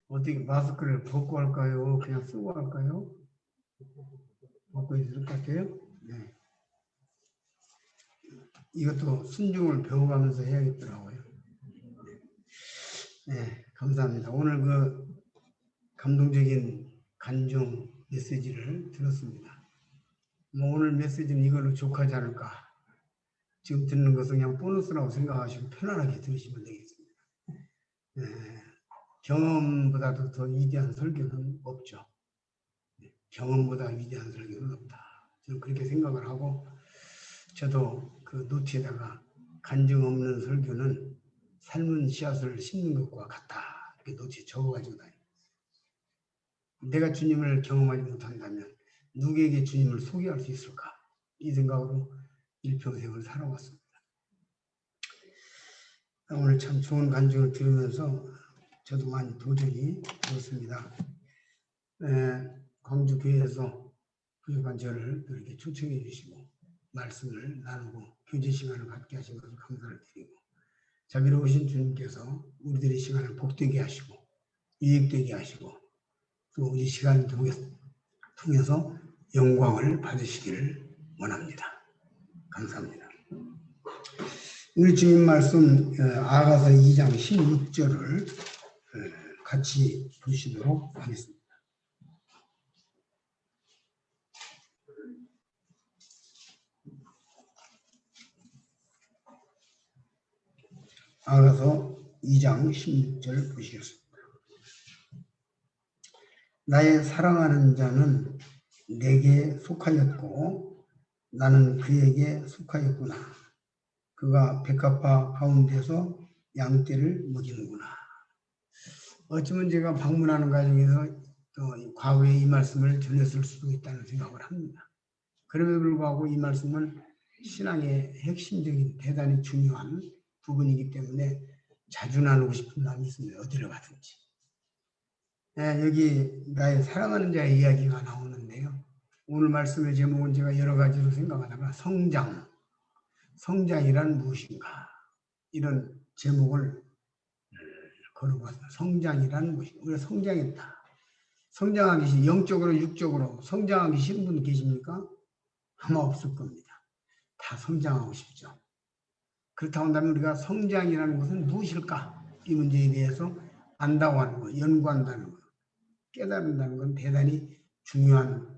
어떻게 마스크를 벗고 할까요? 그냥 쓰고 할까요? 벗고 있을 것 같아요? 네. 이것도 순종을 배워가면서 해야겠더라고요. 네, 감사합니다. 오늘 그 감동적인 간증 메시지를 들었습니다. 뭐 오늘 메시지는 이걸로 족하지 않을까. 지금 듣는 것은 그냥 보너스라고 생각하시고 편안하게 들으시면 되겠습니다. 네, 경험보다도 더 위대한 설교는 없죠. 경험보다 위대한 설교는 없다. 저는 그렇게 생각을 하고, 저도 그 노트에다가 간증 없는 설교는 삶은 씨앗을 심는 것과 같다. 이렇게 노트에 적어가지고 다닙니다. 내가 주님을 경험하지 못한다면 누구에게 주님을 소개할 수 있을까? 이 생각으로 일평생을 살아왔습니다. 오늘 참 좋은 간증을 들으면서 저도 많이 도전이 되었습니다. 광주교회에서 부족한 저를 이렇게 초청해 주시고 말씀을 나누고 교제 시간을 갖게 하신 것을 감사를 드리고, 자비로우신 주님께서 우리들의 시간을 복되게 하시고 유익되게 하시고 또 우리 시간을 통해서 영광을 받으시기를 원합니다. 감사합니다. 우리 주님 말씀 아가서 2장 16절을 같이 보시도록 하겠습니다. 아가서 2장 16절 보시겠습니다. 나의 사랑하는 자는 내게 속하였고 나는 그에게 속하였구나. 그가 백합화 가운데서 양떼를 먹이는구나. 어쩌면 제가 방문하는 과정에서 또 과거에 이 말씀을 전했을 수도 있다는 생각을 합니다. 그럼에도 불구하고 이 말씀은 신앙의 핵심적인 대단히 중요한 부분이기 때문에 자주 나누고 싶은 마음이 있습니다. 어디를 가든지. 여기 나의 사랑하는 자의 이야기가 나오는데요. 오늘 말씀의 제목은 제가 여러 가지로 생각하다가 성장이란 무엇인가, 이런 제목을 걸어봤습니다. 성장이란 무엇인가. 우리가 성장했다. 성장하기 영적으로 육적으로 성장하기 싫은 분 계십니까? 아마 없을 겁니다. 다 성장하고 싶죠. 그렇다고 한다면 우리가 성장이라는 것은 무엇일까? 이 문제에 대해서 안다고 하는 것, 연구한다는 것, 깨달은다는 건 대단히 중요한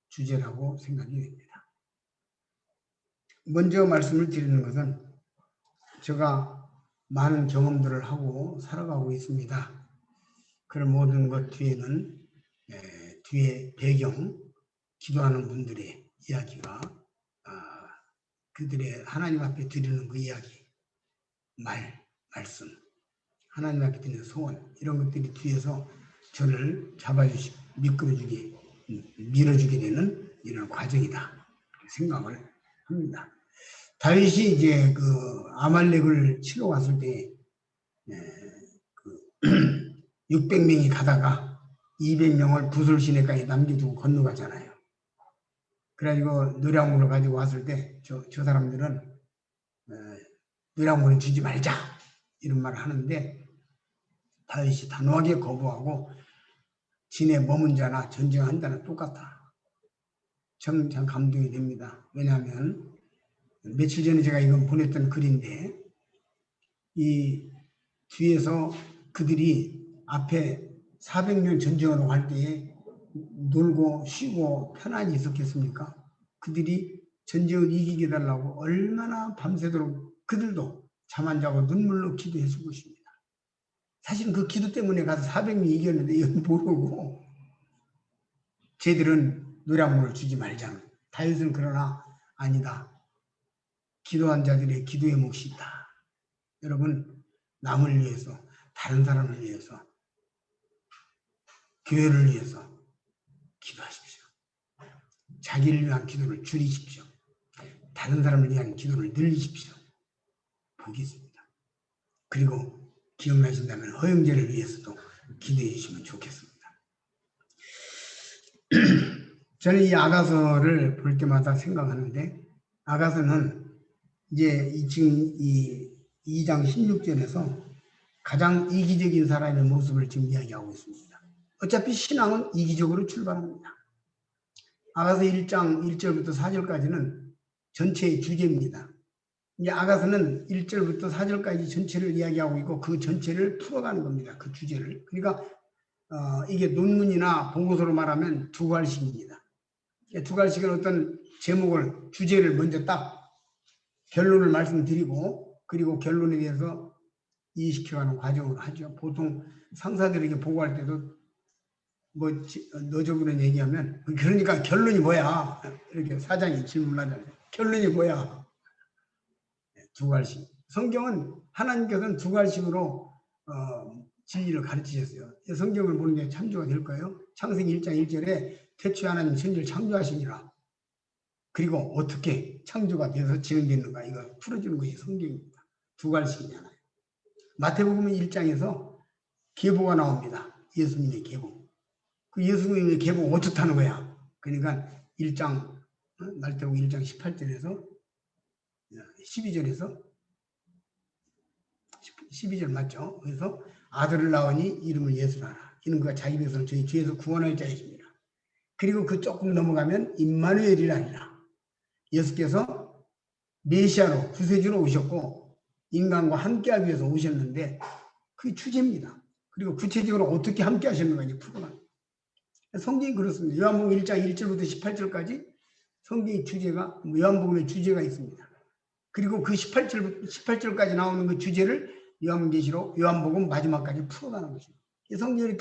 주제라고 생각이 됩니다. 먼저 말씀을 드리는 것은 제가 많은 경험들을 하고 살아가고 있습니다. 그런 모든 것 뒤에는 뒤에 배경, 기도하는 분들의 이야기가, 그들의 하나님 앞에 드리는 그 이야기, 말씀, 하나님 앞에 드리는 소원, 이런 것들이 뒤에서 저를 잡아주시고 밀어주게 되는 이런 과정이다 생각을 합니다. 다윗이 이제 그 아말렉을 치러 왔을 때 600명이 가다가 200명을 부솔시내까지 남겨두고 건너가잖아요. 그래가지고 노량물을 가지고 왔을 때 저 사람들은 노량물은 주지 말자 이런 말을 하는데, 다윗이 단호하게 거부하고 진에 머문 자나 전쟁한 자나 똑같다. 참 감동이 됩니다. 왜냐하면 며칠 전에 제가 이건 보냈던 글인데, 이 뒤에서 그들이 앞에 400년 전쟁으로 갈 때에 놀고 쉬고 편안히 있었겠습니까? 그들이 전쟁을 이기게 달라고 얼마나 밤새도록 그들도 잠 안 자고 눈물로 기도했을 것입니다. 사실은 그 기도 때문에 가서 400명 이겼는데 이건 모르고 쟤들은 노량물을 주지 말자. 다윗은 그러나 아니다. 기도한 자들의 기도의 몫이 있다. 여러분, 남을 위해서, 다른 사람을 위해서, 교회를 위해서 기도하십시오. 자기를 위한 기도를 줄이십시오. 다른 사람을 위한 기도를 늘리십시오. 복이 있습니다. 그리고 기억나신다면 허영제를 위해서도 기도해 주시면 좋겠습니다. 저는 이 아가서를 볼 때마다 생각하는데, 아가서는 이제 지금 이 2장 16절에서 가장 이기적인 사람의 모습을 지금 이야기하고 있습니다. 어차피 신앙은 이기적으로 출발합니다. 아가서 1장 1절부터 4절까지는 전체의 주제입니다. 이제 아가서는 1절부터 4절까지 전체를 이야기하고 있고 그 전체를 풀어가는 겁니다. 그 주제를. 그러니까 이게 논문이나 보고서로 말하면 두 갈식입니다. 두 갈식은 어떤 제목을 주제를 먼저 딱 결론을 말씀드리고 그리고 결론에 대해서 이해시켜가는 과정을 하죠. 보통 상사들에게 보고할 때도 뭐 너적으로 얘기하면 그러니까 결론이 뭐야? 이렇게 사장이 질문하잖아요. 결론이 뭐야? 두 갈식. 성경은 하나님께서는 두 갈식으로 진리를 가르치셨어요. 성경을 보는 게 참조가 될 거예요. 창세기 1장 1절에 태초에 하나님 천지를 창조하시니라. 그리고 어떻게 창조가 돼서 진행됐는가 이거 풀어주는 것이 성경입니다. 두 갈식이잖아요. 마태복음 1장에서 계보가 나옵니다. 예수님의 계보. 그 예수님의 계보 어떻다는 거야. 그러니까 1장 마태복음 1장 18절에서 12절에서 12절 맞죠? 그래서 아들을 낳으니 이름을 예수라 하라. 이는 그가 자기 백성을 저희 죄에서 구원할 자이십니다. 그리고 그 조금 넘어가면 임마누엘이라니라. 예수께서 메시아로 구세주로 오셨고 인간과 함께하기 위해서 오셨는데 그게 주제입니다. 그리고 구체적으로 어떻게 함께 하셨는가 이제 풀어가는 성경이 그렇습니다. 요한복음 1장 1절부터 18절까지 성경의 주제가 요한복음의 주제가 있습니다. 그리고 그 18절까지 나오는 그 주제를 요한계시록 요한복음 마지막까지 풀어가는 것입니다. 성경이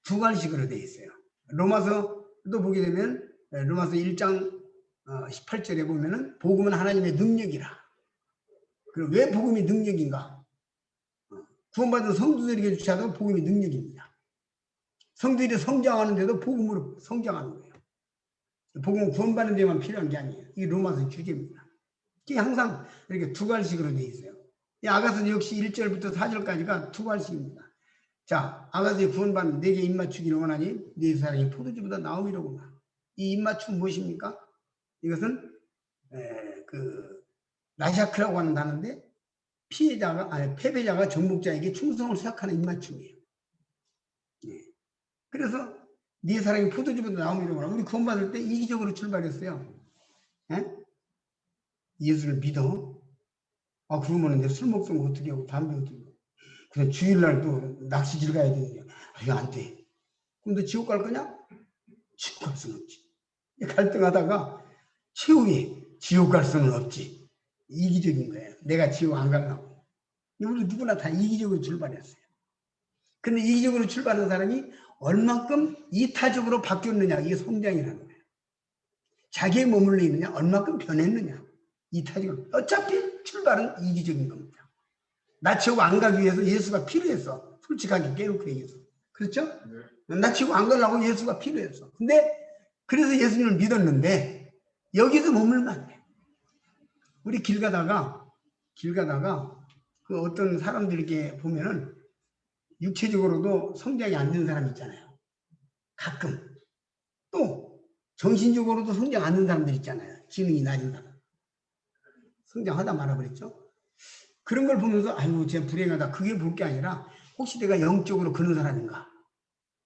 두 갈식으로 되어 있어요. 로마서도 보게 되면 로마서 1장 18절에 보면은 복음은 하나님의 능력이라. 그리고 왜 복음이 능력인가? 구원받은 성도들에게 주셔도 복음이 능력입니다. 성도들이 성장하는데도 복음으로 성장하는 거예요. 복음은 구원받는 데만 필요한 게 아니에요. 이게 로마서 주제입니다. 이게 항상 이렇게 두 갈식으로 되어 있어요. 이 아가서 역시 1절부터 4절까지가 두 갈식입니다. 자, 아가서의 구원받는 내게 입맞추기를 원하니 네 사랑이 포도주보다 나음이로구나. 이 입맞춤 무엇입니까? 이것은 라샤크라고 하는 단어인데 패배자가 정복자에게 충성을 생각하는 입맞춤이에요. 예. 그래서 네 사랑이 포도주보다 나음이로구나. 우리 구원받을 때 이기적으로 출발했어요. 예? 예수를 믿어. 아, 그러면 이제 술 먹으면 어떻게 하고 담배 어떻게 하고. 그래서 주일날 또 낚시질 가야 되는데 아, 이거 안 돼. 그럼 너 지옥 갈 거냐? 지옥 갈 수는 없지. 갈등하다가 최후에 지옥 갈 수는 없지. 이기적인 거예요. 내가 지옥 안 가려고. 우리 누구나 다 이기적으로 출발했어요. 근데 이기적으로 출발한 사람이 얼만큼 이타적으로 바뀌었느냐. 이게 성장이라는 거예요. 자기에 머물러 있느냐. 얼만큼 변했느냐. 이타적으로. 어차피 출발은 이기적인 겁니다. 나 지옥 안 가기 위해서 예수가 필요했어. 솔직하게 깨놓고 얘기해서. 그렇죠? 네. 나 지옥 안 가려고 예수가 필요했어. 근데 그래서 예수님을 믿었는데 여기서 머물면 안 돼. 우리 길 가다가 그 어떤 사람들에게 보면은 육체적으로도 성장이 안 되는 사람 있잖아요. 가끔. 또 정신적으로도 성장 안 되는 사람들 있잖아요. 지능이 낮은 사람. 성장하다 말아버렸죠. 그런 걸 보면서 아이고 쟤 불행하다. 그게 볼 게 아니라 혹시 내가 영적으로 그런 사람인가?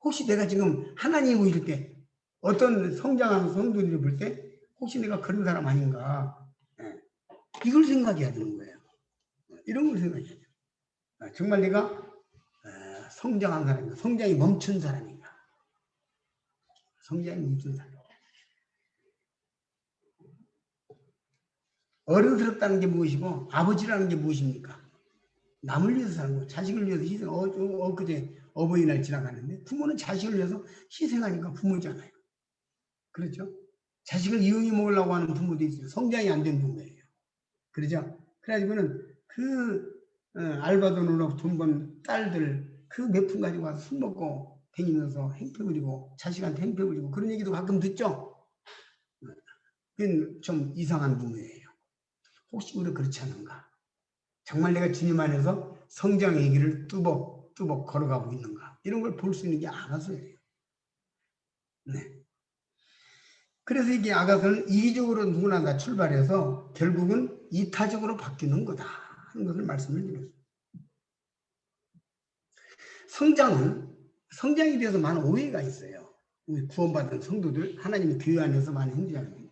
혹시 내가 지금 하나님 보일 때 어떤 성장하는 성도들을 볼 때 혹시 내가 그런 사람 아닌가? 이걸 생각해야 되는 거예요. 이런 걸 생각해야 돼요. 정말 내가 성장한 사람인가? 성장이 멈춘 사람인가? 성장이 멈춘 사람. 어른스럽다는 게 무엇이고 아버지라는 게 무엇입니까? 남을 위해서 사는 거, 자식을 위해서 희생. 엊그제 어버이날 지나가는데 부모는 자식을 위해서 희생하니까 부모잖아요. 그렇죠? 자식을 이용해 먹으려고 하는 부모도 있어요. 성장이 안 된 부모예요. 그러죠? 그래가지고는 알바돈으로 돈 번 딸들 그 몇 푼 가지고 와서 술 먹고 다니면서 행패 부리고 자식한테 행패 부리고 그런 얘기도 가끔 듣죠? 그건 좀 이상한 부모예요. 혹시 우리 그렇지 않은가? 정말 내가 주님 안에서 성장의 길을 뚜벅뚜벅 걸어가고 있는가? 이런 걸 볼 수 있는 게 아가서예요. 네. 그래서 이게 아가서는 이기적으로 누구나 다 출발해서 결국은 이타적으로 바뀌는 거다 하는 것을 말씀을 드렸습니다. 성장에 대해서 많은 오해가 있어요. 우리 구원받은 성도들, 하나님의 교회 안에서 많은 행동이.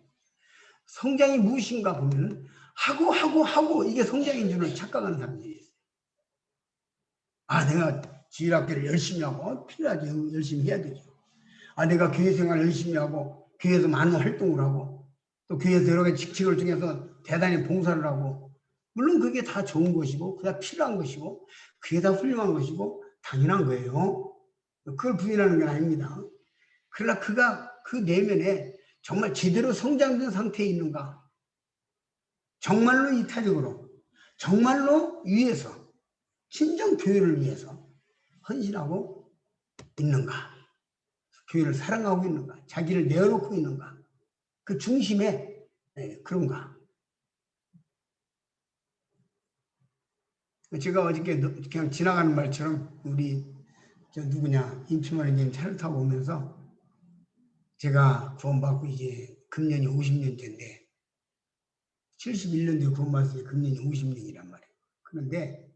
성장이 무엇인가 보면은 하고 이게 성장인 줄을 착각하는 사람들이 있어요. 아, 내가 주일학교를 열심히 하고 필요하지, 열심히 해야 되죠. 아, 내가 교회 생활 열심히 하고 교회에서 많은 활동을 하고 또 교회에서 여러 가지 직책을 중에서 대단히 봉사를 하고, 물론 그게 다 좋은 것이고 그게 다 필요한 것이고 그게 다 훌륭한 것이고 당연한 거예요. 그걸 부인하는 건 아닙니다. 그러나 그가 그 내면에 정말 제대로 성장된 상태에 있는가, 정말로 이타적으로, 정말로 위해서, 진정 교회를 위해서 헌신하고 있는가, 교회를 사랑하고 있는가, 자기를 내어놓고 있는가, 그 중심에 그런가. 제가 어저께 그냥 지나가는 말처럼 우리 임충원 형님 차를 타고 오면서, 제가 구원받고 이제 금년이 50년째인데 71년도에 구원받았으니 금년이 50년이란 말이에요. 그런데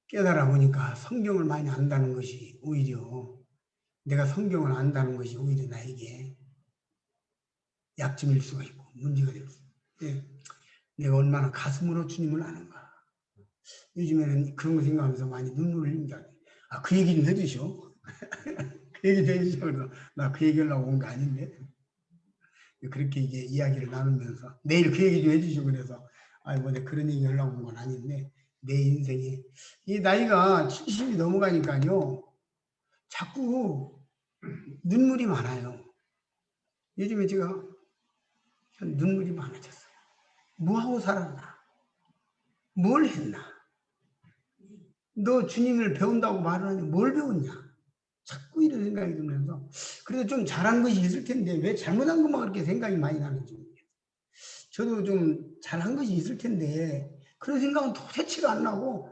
깨달아 보니까 성경을 많이 안다는 것이 오히려, 내가 성경을 안다는 것이 오히려 나에게 약점일 수가 있고 문제가 될 수 있어요. 내가 얼마나 가슴으로 주님을 아는가. 요즘에는 그런 거 생각하면서 많이 눈물을 흘립니다. 아, 그 얘기 좀 해주시오. 그 얘기 좀 해주시오. 그래서 나 그 얘기 하려고 온 거 아닌데. 그렇게 이제 이야기를 나누면서 내일 그 얘기 좀 해주시오. 그래서 뭐 내가 그런 얘기 하려고 온 건 아닌데, 내 인생이 이 나이가 70이 넘어가니까요 자꾸 눈물이 많아요. 요즘에 제가 눈물이 많아졌어요. 뭐하고 살았나? 뭘 했나? 너 주님을 배운다고 말하느니 뭘 배웠냐? 자꾸 이런 생각이 들면서, 그래도 좀 잘한 것이 있을 텐데 왜 잘못한 것만 그렇게 생각이 많이 나는지. 저도 좀 잘한 것이 있을 텐데 그런 생각은 도대체가 안 나고,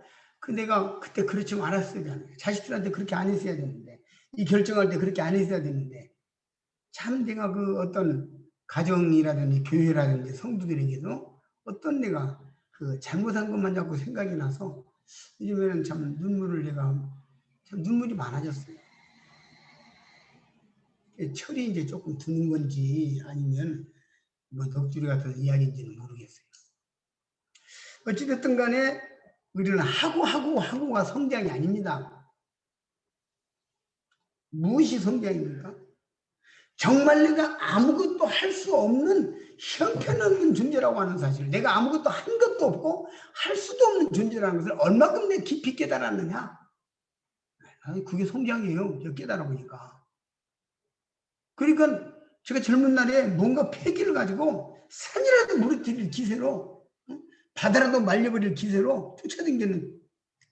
내가 그때 그렇지 말았어야 되는데, 자식들한테 그렇게 안 했어야 되는데, 이 결정할 때 그렇게 안 했어야 되는데, 참 내가 그 어떤 가정이라든지 교회라든지 성도들에게도 어떤 내가 그 잘못한 것만 자꾸 생각이 나서 요즘에는 참 눈물이 많아졌어요. 철이 이제 조금 드는 건지 아니면 뭐 넋두리 같은 이야기인지는 모르겠어요. 어찌됐든 간에 우리는 하고가 성장이 아닙니다. 무엇이 성장입니까? 정말 내가 아무것도 할 수 없는 형편없는 존재라고 하는 사실, 내가 아무것도 한 것도 없고 할 수도 없는 존재라는 것을 얼마큼 내가 깊이 깨달았느냐. 그게 성장이에요. 제가 깨달아 보니까. 그러니까 제가 젊은 날에 뭔가 패기를 가지고 산이라도 무너뜨릴 기세로, 바다라도 말려버릴 기세로 쫓아다니는,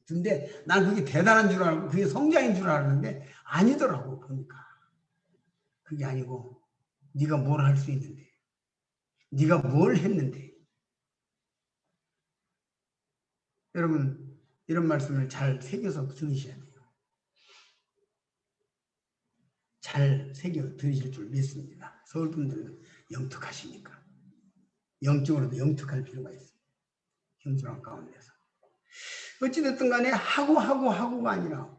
근데 난 그게 대단한 줄 알고 그게 성장인 줄 알았는데 아니더라고. 보니까 그게 아니고, 네가 뭘 할 수 있는데, 네가 뭘 했는데. 여러분 이런 말씀을 잘 새겨서 들으셔야 돼요. 잘 새겨 들으실 줄 믿습니다. 서울분들은 영특하시니까. 영적으로도 영특할 필요가 있어요. 형제랑 가운데서. 어찌됐든 간에 하고가 아니라,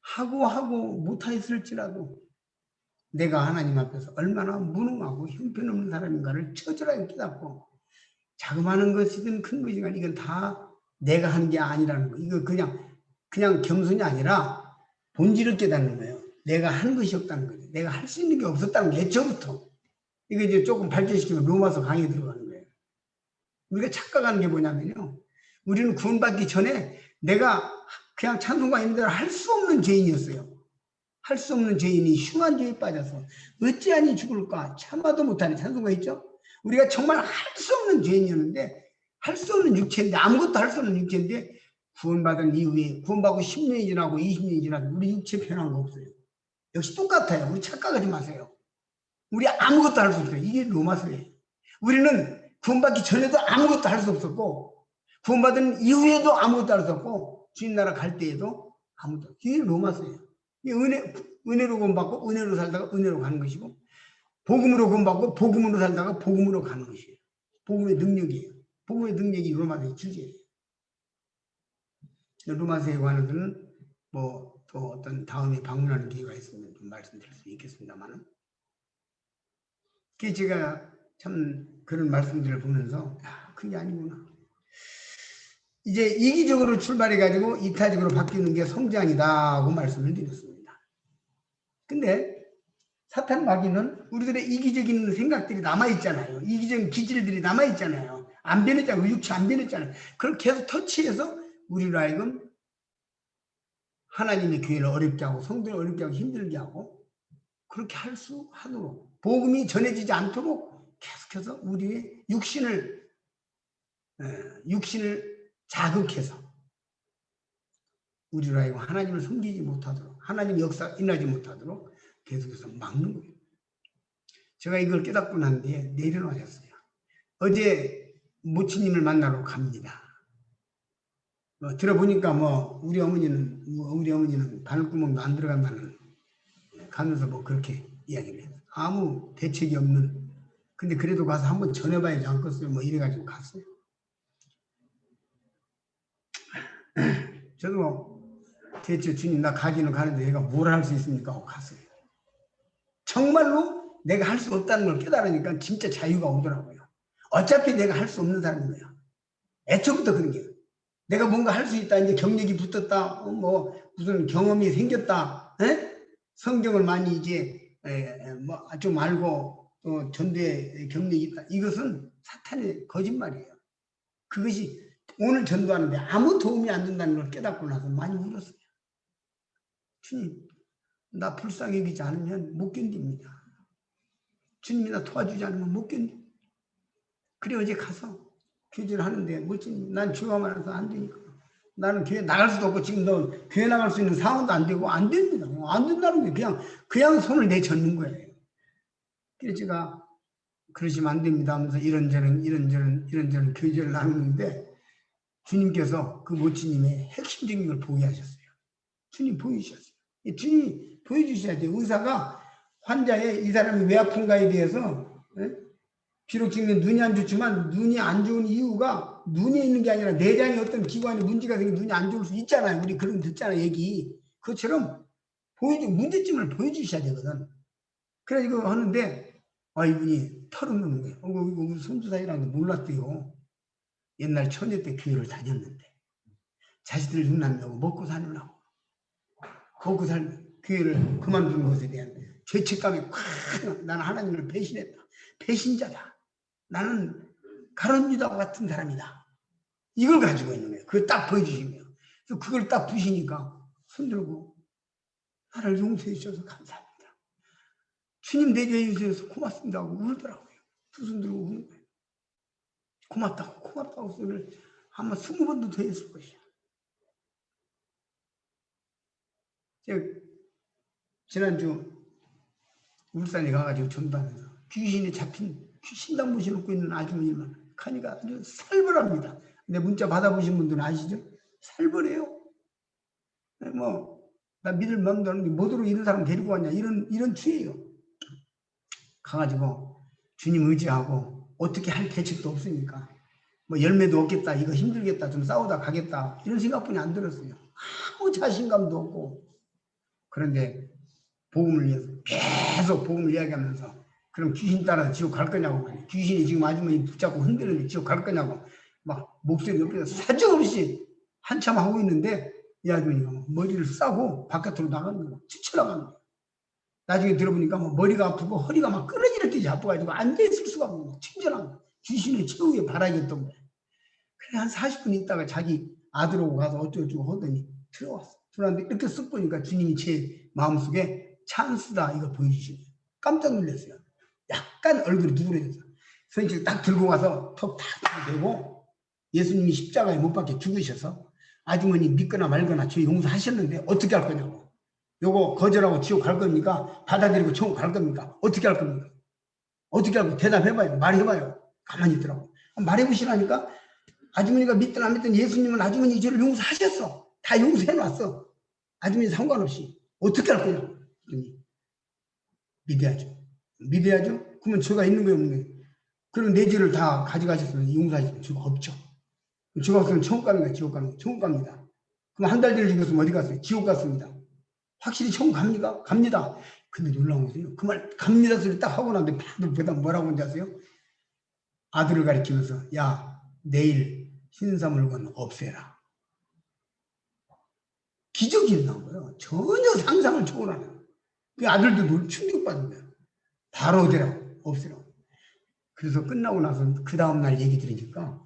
하고 못하였을지라도 내가 하나님 앞에서 얼마나 무능하고 형편없는 사람인가를 처절하게 깨닫고, 자그마한 것이든 큰 것이든 이건 다 내가 한 게 아니라는 거. 이거 그냥 겸손이 아니라 본질을 깨닫는 거예요. 내가 한 것이 없다는 거죠. 내가 할 수 있는 게 없었다는 게 애초부터. 이거 이제 조금 발전시키면 로마서 강의에 들어가는 거예요. 우리가 착각하는 게 뭐냐면요, 우리는 구원받기 전에 내가 그냥 찬송가 있는 대로 할 수 없는 죄인이었어요. 할 수 없는 죄인이 흉한 죄에 빠져서 어찌하니 죽을까 참아도 못하는 찬송가 있죠. 우리가 정말 할 수 없는 죄인이었는데, 할 수 없는 육체인데, 아무것도 할 수 없는 육체인데, 구원받은 이후에, 구원받고 10년이 지나고 20년이 지나도 우리 육체 변한 거 없어요. 역시 똑같아요. 우리 착각하지 마세요. 우리 아무것도 할 수 없어요. 이게 로마서예요. 우리는 구원받기 전에도 아무것도 할 수 없었고, 구원받은 이후에도 아무것도 할 수 없고, 주님 나라 갈 때에도 아무것도. 이게 로마서예요. 은혜로 구원받고 은혜로 살다가 은혜로 가는 것이고, 복음으로 구원받고 복음으로 살다가 복음으로 가는 것이에요. 복음의 능력이에요. 복음의 능력이 로마서의 주제예요. 로마서에 관해서는 뭐 또 어떤 다음에 방문하는 기회가 있으면 좀 말씀드릴 수 있겠습니다만은, 그게 제가 참 그런 말씀들을 보면서 그게 아니구나. 이제 이기적으로 출발해가지고 이타적으로 바뀌는 게 성장이다고 말씀을 드렸습니다. 근데 사탄 마귀는 우리들의 이기적인 생각들이 남아있잖아요. 이기적인 기질들이 남아있잖아요. 안 변했잖아요. 육체 안 변했잖아요. 그걸 계속 터치해서 우리로 하여금 하나님의 교회를 어렵게 하고 성도를 어렵게 하고 힘들게 하고 그렇게 하도록 복음이 전해지지 않도록 계속해서 우리의 육신을 자극해서 우리로 하여금 하나님을 섬기지 못하도록 하나님 역사 일어나지 못하도록 계속해서 막는 거예요. 제가 이걸 깨닫고 난 뒤에 내려놓았어요. 어제 모친님을 만나러 갑니다. 들어보니까 우리 어머니는 바늘구멍도 안 들어간다는, 가면서 그렇게 이야기를 해요. 아무 대책이 없는, 근데 그래도 가서 한번 전해봐야지 않겠어요? 이래가지고 갔어요. 저도 대체 주님 나 가기는 가는데 얘가 뭘 할 수 있습니까? 하고 갔어요. 정말로 내가 할 수 없다는 걸 깨달으니까 진짜 자유가 오더라고요. 어차피 내가 할 수 없는 사람인 거야. 애초부터 그런 게. 내가 뭔가 할 수 있다, 이제 경력이 붙었다, 무슨 경험이 생겼다, 성경을 많이 이제 좀 알고 또 전도에 경력이 있다. 이것은 사탄의 거짓말이에요. 그것이 오늘 전도하는데 아무 도움이 안 된다는 걸 깨닫고 나서 많이 울었어요. 주님, 나 불쌍히 여기지 않으면 못 견딥니다. 주님이 나 도와주지 않으면 못 견뎌. 그래 어제 가서 교제를 하는데 멋진, 난 주가 많아서 안 되니까. 나는 교회 나갈 수도 없고 지금 너 교회 나갈 수 있는 상황도 안 되고 안 됩니다. 안 된다는 게 그냥 손을 내젓는 거예요. 그래서 제가 그러시면 안 됩니다 하면서 이런저런 교제를 나누는데 주님께서 그 모치님의 핵심적인 걸 보게 하셨어요. 주님 보여주셨어요. 주님이 보여주셔야 돼요. 의사가 환자의 이 사람이 왜 아픈가에 대해서 비록 지금 눈이 안 좋지만 눈이 안 좋은 이유가 눈에 있는 게 아니라 내장에 어떤 기관에 문제가 생겨 눈이 안 좋을 수 있잖아요. 우리 그런 듣잖아요. 얘기. 그것처럼 문제점을 보여주셔야 되거든. 그래서 이거 하는데 이분이 털어놓는 거예요. 이거 우리 선주사이라는 거 몰랐대요. 옛날 처녀 때 교회를 다녔는데 자식들 육남하고 먹고 살려고 교회를 그만둔 것에 대한 죄책감이 콱, 나는 하나님을 배신했다. 배신자다. 나는 가론유다와 같은 사람이다. 이걸 가지고 있는 거예요. 그걸 딱 보여주시면. 그래서 그걸 딱 부시니까 손들고 나를 용서해 주셔서 감사합니다. 주님 내주해 주셔서 고맙습니다 하고 울더라고요. 두 손 들고 우는 거예요. 고맙다고 소리를 아마 20번도 더 했을 것이야. 제가 지난주 울산에 가가지고 전도하면서 귀신이 잡힌 신당 모셔놓고 있는 아주머니만 가니까 아주 살벌합니다. 근데 문자 받아보신 분들은 아시죠? 살벌해요. 나 믿을 마음도 없는데 뭐더러 이런 사람 데리고 왔냐 이런 추예요. 가가지고 주님 의지하고 어떻게 할 대책도 없으니까 열매도 없겠다, 이거 힘들겠다, 좀 싸우다 가겠다 이런 생각뿐이 안 들었어요. 아무 자신감도 없고. 그런데 복음을 위해서 계속 복음을 이야기하면서 그럼 귀신 따라서 지옥 갈 거냐고 말이에요. 귀신이 지금 아주머니 붙잡고 흔들으니 지옥 갈 거냐고 막 목소리 옆에서 사정없이 한참 하고 있는데 이 아주머니가 머리를 싸고 바깥으로 나가는 거예요. 치쳐나가는 거예요. 나중에 들어보니까 머리가 아프고 허리가 막 끊어지는 듯이 아파가지고 앉아있을 수가 없는 친절한 거예요. 귀신의 최후의 바라기였던 거예요. 그래 한 40분 있다가 자기 아들하고 가서 어쩌고저쩌고 하더니 들어왔어. 들어왔는데 이렇게 쓱 보니까 주님이 제 마음속에 찬스다 이걸 보여주시네요. 깜짝 놀랐어요. 약간 얼굴이 누그러졌어. 선생님 딱 들고 가서 턱탁 대고 예수님이 십자가에 못 박혀 죽으셔서 아주머니 믿거나 말거나 저 용서하셨는데 어떻게 할 거냐고. 요거 거절하고 지옥 갈 겁니까? 받아들이고 천국 갈 겁니까? 어떻게 할 겁니까? 어떻게 할 겁니까? 대답해봐요. 말해봐요. 가만히 있더라고. 말해보시라니까 아주머니가 믿든 안 믿든 예수님은 아주머니 죄를 용서하셨어. 다 용서해놨어. 아주머니 상관없이. 어떻게 할 거냐고. 믿어야죠. 믿어야죠? 그러면 죄가 있는 거예요, 없는 거예요? 그럼 내 죄를 다 가져가셨으면 용서하시면 죄가 없죠. 죄가 없으면 천국 가는 거예요, 지옥 가는 거예요. 천국 갑니다. 그럼 한 달 전에 죽었으면 어디 갔어요? 지옥 갔습니다. 확실히 천국 갑니까? 갑니다. 근데 놀라운 것은요. 그 말 갑니다 소리 딱 하고 나는데 그다음 뭐라고 하는지 아세요? 아들을 가리키면서 야 내일 신사물건 없애라. 기적이 일어난 거예요. 전혀 상상을 초월하는. 그 아들도 충격받은 거예요. 바로 어디라고 없애라고. 그래서 끝나고 나서 그 다음날 얘기 들으니까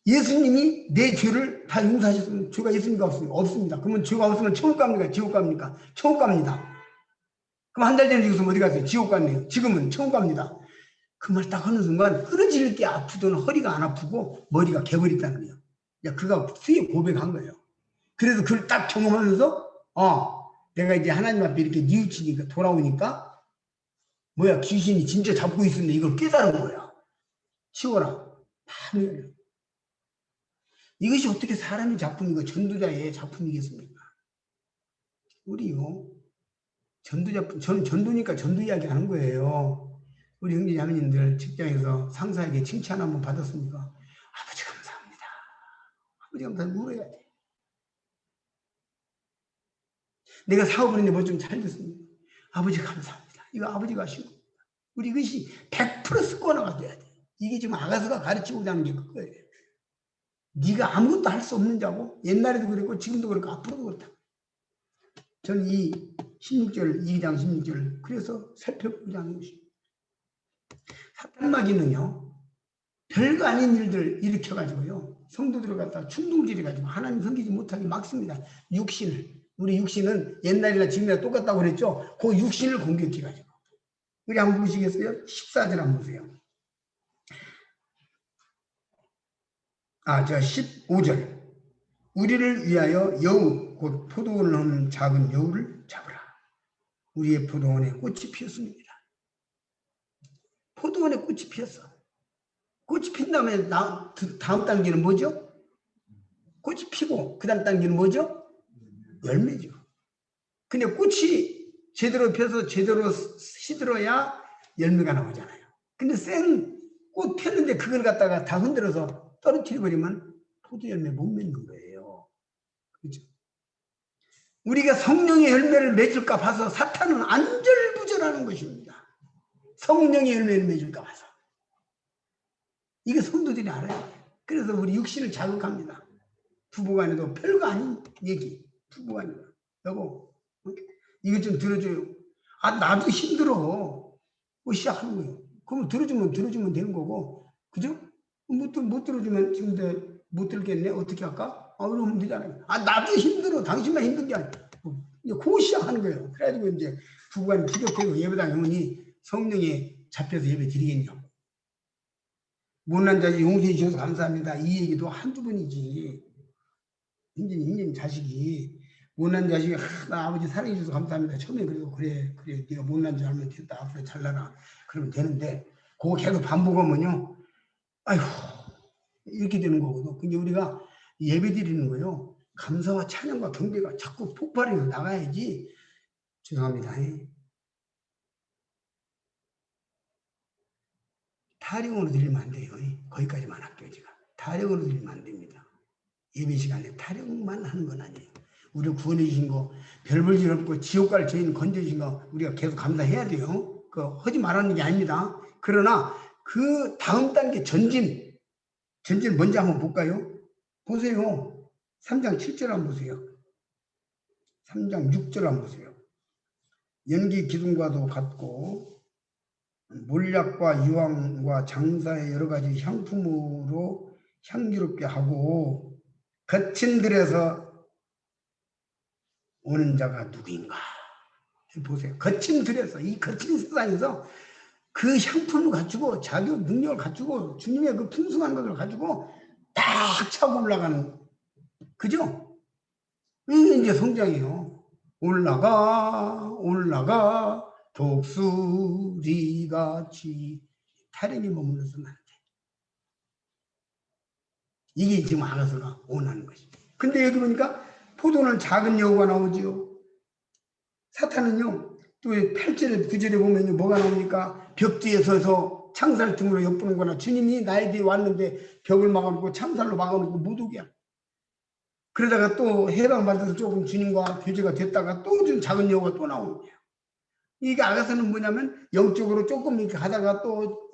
예수님이 내 죄를 다 용서하셨으면 죄가 예수님과 없습니다. 그러면 죄가 없으면 천국 갑니까? 지옥 갑니까? 천국 갑니다. 그럼 한 달 전에 죽었으면 어디 갔어요? 지옥 갔네요. 지금은 천국 갑니다. 그 말 딱 하는 순간 흐르질 게 아프던 허리가 안 아프고 머리가 개버렸다는 거예요. 야, 그가 수에 고백한 거예요. 그래서 그걸 딱 경험하면서 내가 이제 하나님 앞에 이렇게 뉘우치니까 돌아오니까 뭐야 귀신이 진짜 잡고 있었는데 이걸 깨달은 거야. 치워라. 이것이 어떻게 사람의 작품이고 전도자의 작품이겠습니까? 우리요. 저는 전도니까 전도 이야기 하는 거예요. 우리 형제 자매님들 직장에서 상사에게 칭찬 한번 받았습니까? 아버지 감사합니다. 아버지 감사합니다. 울어야 돼. 내가 사업을 했는데 뭐 좀 잘 됐습니다. 아버지 감사합니다. 이거 아버지가 하시고 우리 이것이 100% 습관화가 돼야 돼. 이게 지금 아가서가 가르치고자 하는 게 그거예요. 네가 아무것도 할 수 없는 자고 옛날에도 그랬고 지금도 그렇고 앞으로도 그렇다. 저는 이 16절 2장 16절을 그래서 살펴보자 하는 것입니다. 사탄마귀는요. 별거 아닌 일들 일으켜가지고요. 성도들을 갖다 충동질해가지고 하나님 섬기지 못하게 막습니다. 육신을. 우리 육신은 옛날이나 지금이나 똑같다고 그랬죠. 그 육신을 공격해가지고. 우리 한번 보시겠어요? 14절 한번 보세요. 15절. 우리를 위하여 여우, 곧 포도원을 넣는 작은 여우를 잡으라. 우리의 포도원에 꽃이 피었습니다. 포도원에 꽃이 피었어. 꽃이 핀 다음에 다음 단계는 뭐죠? 꽃이 피고 그 다음 단계는 뭐죠? 열매죠. 근데 꽃이 제대로 펴서 제대로 시들어야 열매가 나오잖아요. 근데 생꽃 폈는데 그걸 갖다가 다 흔들어서 떨어뜨려 버리면 포도 열매 못 맺는 거예요. 그렇죠? 우리가 성령의 열매를 맺을까 봐서 사탄은 안절부절하는 것입니다. 성령의 열매를 맺을까 봐서. 이게 성도들이 알아야 돼요. 그래서 우리 육신을 자극합니다. 부부간에도 별거 아닌 얘기. 부부간에도. 여보, 이거 좀 들어줘요. 나도 힘들어. 시작하는 거예요. 그럼 들어주면 되는 거고. 그죠? 못 들어주면 지금 못 들겠네. 어떻게 할까? 이러면 되잖아요. 나도 힘들어. 당신만 힘든 게 아니야. 그거 시작하는 거예요. 그래가지고 이제 부부간에 부족해서 예배당 영혼이 성령에 잡혀서 예배 드리겠냐고. 못난 자식 용서해 주셔서 감사합니다. 이 얘기도 한두 번이지. 힘든 자식이 못난 자식이 나 아버지 사랑해 주셔서 감사합니다. 처음에 그래도 그래 네가 못난 줄 알면 됐다. 앞으로 잘나가. 그러면 되는데 그거 계속 반복하면요. 아이고 이렇게 되는 거거든. 근데 우리가 예배 드리는 거요. 감사와 찬양과 경배가 자꾸 폭발해서 나가야지. 죄송합니다. 타령으로 드리면 안 돼요. 거기까지만 할게요. 제가. 타령으로 드리면 안 됩니다. 예배 시간에 타령만 하는 건 아니에요. 우리를 구원해 주신 거, 별 볼 일 없고 지옥 갈 죄인 건져 주신 거 우리가 계속 감사해야 돼요. 하지 말라는 게 아닙니다. 그러나 그 다음 단계 전진 먼저 한번 볼까요? 보세요. 3장 7절 한번 보세요. 3장 6절 한번 보세요. 연기 기둥과도 같고 몰약과 유황과 장사의 여러 가지 향품으로 향기롭게 하고 거친 들에서 오는 자가 누구인가? 보세요. 거친 들에서 이 거친 세상에서 그 향품을 가지고 자기 능력을 가지고 주님의 그 풍성한 것을 가지고 딱 차고 올라가는 그죠? 이게 이제 성장이에요. 올라가 독수리같이 타령에 머물러서는 안 돼. 이게 지금 아가서가 원하는 것입니다. 근데 여기 보니까 포도는 작은 여우가 나오지요. 사탄은요. 또 8절 9절에 보면 뭐가 나오니까 벽 뒤에 서서 창살 등으로 엿보는 거나 주님이 나에 대해 왔는데 벽을 막아놓고 창살로 막아놓고 못 오게. 그러다가 또 해방받아서 조금 주님과 교제가 됐다가 또 좀 작은 여우가 또 나오는 거예요. 이게 아가서는 뭐냐면 영적으로 조금 이렇게 가다가 또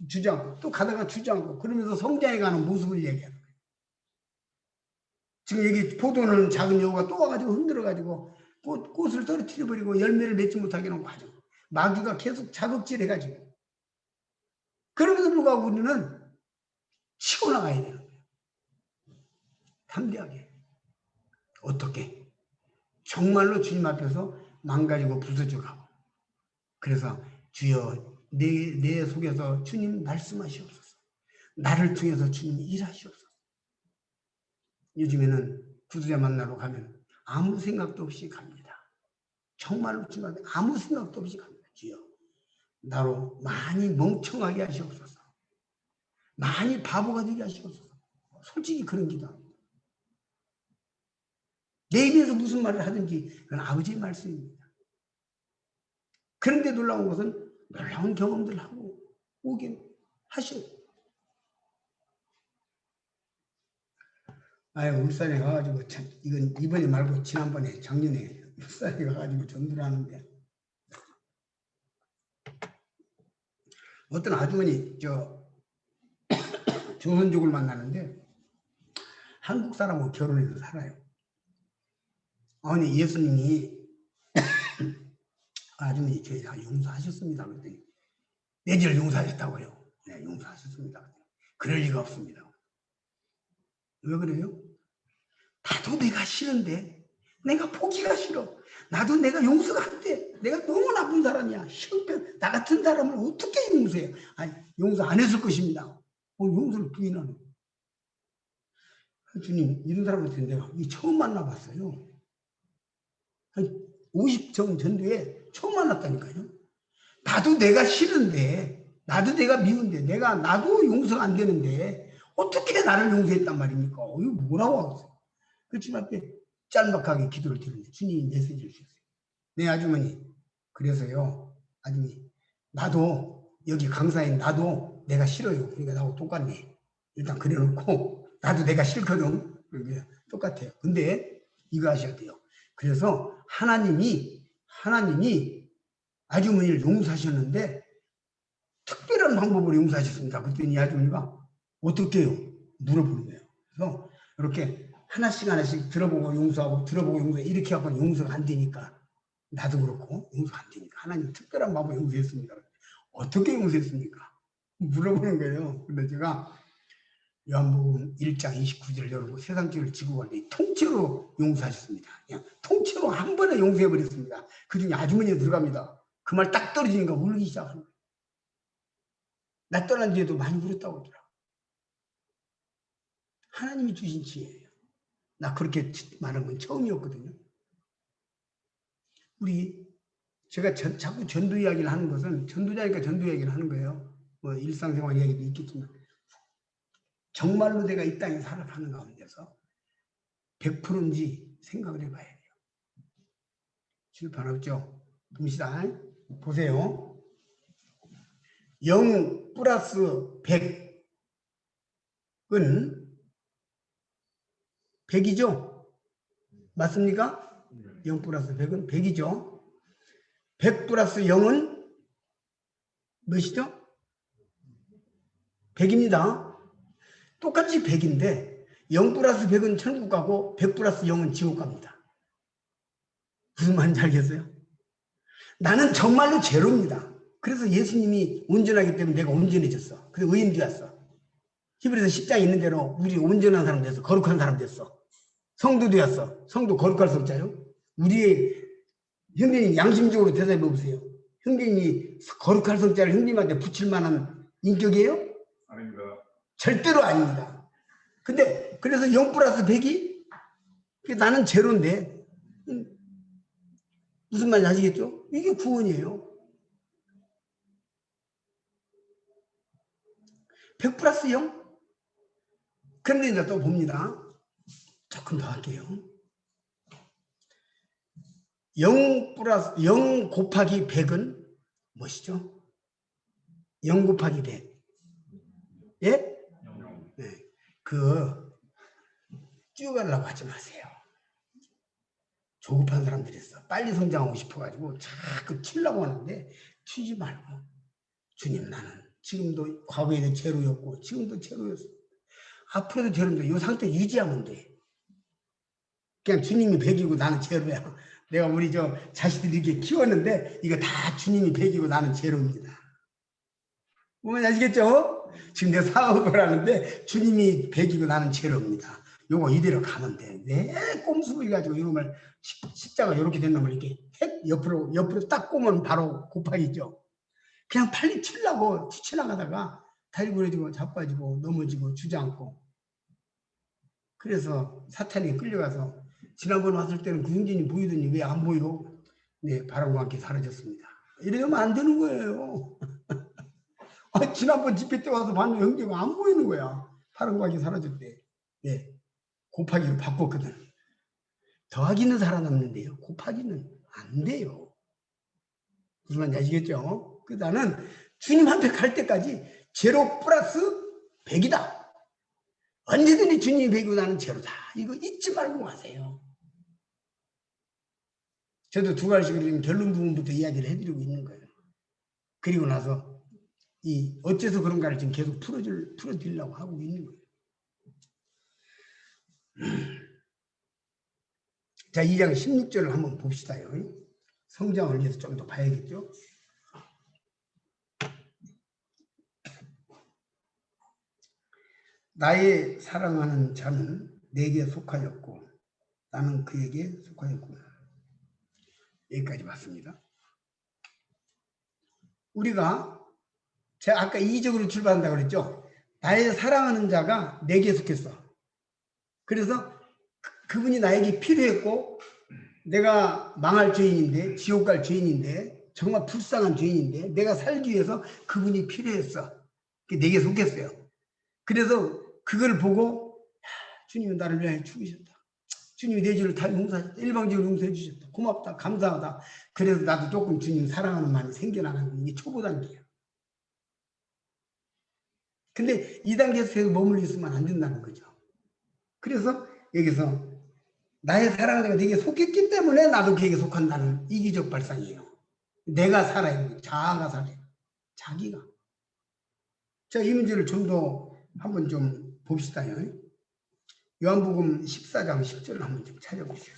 주장, 또 가다가 주장하고 그러면서 성장해가는 모습을 얘기하는 거예요. 지금 여기 포도는 작은 여우가 또 와가지고 흔들어가지고 꽃을 떨어뜨려버리고 열매를 맺지 못하게 하는 과정. 마귀가 계속 자극질해가지고. 그럼에도 불구하고 우리는 치고 나가야 되는 거예요. 담대하게. 어떻게? 정말로 주님 앞에서 망가지고 부서져 가고. 그래서 주여 내 속에서 주님 말씀하시옵소서. 나를 통해서 주님 일하시옵소서. 요즘에는 구두자 만나러 가면 아무 생각도 없이 갑니다. 정말로 주님 앞에 아무 생각도 없이 갑니다. 주여 나로 많이 멍청하게 하시옵소서. 많이 바보가 되게 하시옵소서. 솔직히 그런 기도합니다. 내 입에서 무슨 말을 하든지 그건 아버지의 말씀입니다. 그런데 놀라운 것은 놀라운 경험들을 하고 오긴 하셔요. 울산에 가가지고 참 이건 이번에 말고 지난번에 작년에 울산에 가가지고 전도를 하는데 어떤 아주머니 조선족을 만나는데 한국 사람하고 결혼해서 살아요. 아니 예수님이 아주머니 저희가 용서하셨습니다. 그랬더니 내 죄를 용서하셨다고요. 네, 용서하셨습니다. 그럴 리가 없습니다. 왜 그래요? 나도 내가 싫은데 내가 보기가 싫어. 나도 내가 용서가 안 돼. 내가 너무 나쁜 사람이야. 형편 나 같은 사람을 어떻게 용서해요? 아니 용서 안 했을 것입니다. 용서를 부인하는. 주님 이런 사람한테 내가 처음 만나봤어요. 한 50정 전도에 처음 만났다니까요. 나도 내가 싫은데 나도 내가 미운데 나도 용서가 안 되는데 어떻게 나를 용서했단 말입니까? 이거 뭐라고 하겠어요? 그 주님 앞에 짤막하게 기도를 드리는데 주님이 메시지를 주셨어요. 네 아주머니 그래서요 아주머니 나도 여기 강사인 나도 내가 싫어요. 그러니까 나하고 똑같네. 일단 그래놓고 나도 내가 싫거든. 그러니까 똑같아요. 근데 이거 하셔야 돼요. 그래서 하나님이 아주머니를 용서하셨는데 특별한 방법으로 용서하셨습니다. 그랬더니 아주머니가 어떻게 해요? 물어보는 거예요. 그래서 이렇게 하나씩 들어보고 용서하고 들어보고 용서 이렇게 하고는 용서가 안 되니까 나도 그렇고 용서가 안 되니까 하나님 특별한 방법으로 용서했습니다. 어떻게 용서했습니까? 물어보는 거예요. 근데 제가 요한복음 1장 29절을 열고 세상죄를 지고 갔는데 통째로 용서하셨습니다. 그냥 통째로 한 번에 용서해버렸습니다. 그중에 아주머니가 들어갑니다. 그 말 딱 떨어지니까 울기 시작하는 거예요. 나 떠난 뒤에도 많이 울었다고 하더라. 하나님이 주신 지혜예요. 나 그렇게 말한 건 처음이었거든요. 제가 자꾸 전도 이야기를 하는 것은 전도자니까 전도 이야기를 하는 거예요. 뭐 일상생활 이야기도 있겠지만 정말로 내가 이 땅에 살아가는 가운데서 100%인지 생각을 해봐야 돼요. 칠판 없죠? 봅시다. 보세요. 0 플러스 100은 100이죠? 맞습니까? 0 플러스 100은 100이죠? 100 플러스 0은 몇이죠? 100입니다. 똑같이 100인데 0 플러스 100은 천국 가고 100 플러스 0은 지옥 갑니다. 무슨 말인지 알겠어요? 나는 정말로 제로입니다. 그래서 예수님이 온전하기 때문에 내가 온전해졌어. 그래서 의인 되었어. 히브리서 10장에 있는 대로 우리 온전한 사람 됐어. 거룩한 사람 됐어. 성도 되었어. 성도 거룩할 수 없잖아요. 우리의 형제님 양심적으로 대답해 보세요. 형제님이 거룩할 성자를 형님한테 붙일 만한 인격이에요? 아닙니다. 절대로 아닙니다. 근데 그래서 0 플러스 100이 나는 제로인데 무슨 말인지 아시겠죠? 이게 구원이에요. 100 플러스 0? 그런데 이제 또 봅니다. 조금 더 할게요. 0 곱하기 100은 무엇이죠? 0 곱하기 100. 예? 네. 뛰어가려고 하지 마세요. 조급한 사람들이 있어. 빨리 성장하고 싶어가지고 자꾸 튀려고 하는데 튀지 말고 주님 나는 지금도 과거에도 제로였고 지금도 제로였어. 앞으로도 제로인데 이 상태 유지하면 돼. 그냥 주님이 100이고 나는 제로야. 내가 우리 저 자식들 이렇게 키웠는데 이거 다 주님이 100이고 나는 제로입니다. 보면 아시겠죠? 지금 내가 사업을 하는데 주님이 100이고 나는 제로입니다. 요거 이대로 가면 돼. 왜 꼼수를 가지고 이놈을 십자가 이렇게 된 놈을 이렇게 옆으로 딱 꼬면 바로 곱하기죠. 그냥 빨리 튀려고 튀쳐나가다가 달구러지고 자빠지고 넘어지고 주저앉고. 그래서 사탄이 끌려가서 지난번 왔을 때는 그 형제님 보이더니 왜 안 보여? 네, 바람과 함께 사라졌습니다. 이러면 안 되는 거예요. 지난번 집회 때 와서 봤는데 형제가 안 보이는 거야. 바람과 함께 사라졌대. 네, 곱하기로 바꿨거든. 더하기는 살아남는데요. 곱하기는 안 돼요. 무슨 말인지 아시겠죠? 그래서 나는 주님 앞에 갈 때까지 제로 플러스 100이다. 언제든지 주님이 100이고 나는 제로다. 이거 잊지 말고 가세요. 저도 두 가지씩 결론 부분부터 이야기를 해드리고 있는 거예요. 그리고 나서 이 어째서 그런가를 지금 계속 풀어드리려고 하고 있는 거예요. 자, 2장 16절을 한번 봅시다요. 성장을 위해서 좀 더 봐야겠죠. 나의 사랑하는 자는 내게 속하였고 나는 그에게 속하였구나. 여기까지 봤습니다. 우리가 제가 아까 이적으로 출발한다고 그랬죠. 나의 사랑하는 자가 내게 속했어. 그래서 그분이 나에게 필요했고 내가 망할 죄인인데 지옥 갈 죄인인데 정말 불쌍한 죄인인데 내가 살기 위해서 그분이 필요했어. 내게 속했어요. 그래서 그걸 보고 주님이 나를 위하여 죽으셨다. 주님이 내 죄를 다 용서하셨다. 일방적으로 용서해 주셨다. 고맙다. 감사하다. 그래서 나도 조금 주님 사랑하는 마음이 생겨나는 게 초보 단계야. 근데 이 단계에서 계속 머물러 있으면 안 된다는 거죠. 그래서 여기서 나의 사랑하는 자가 네게 속했기 때문에 나도 그에게 속한다는 이기적 발상이에요. 내가 살아요. 자아가 살아요. 자기가. 자, 이 문제를 좀 더 한번 좀 봅시다요. 요한복음 14장 10절을 한번 좀 찾아보세요.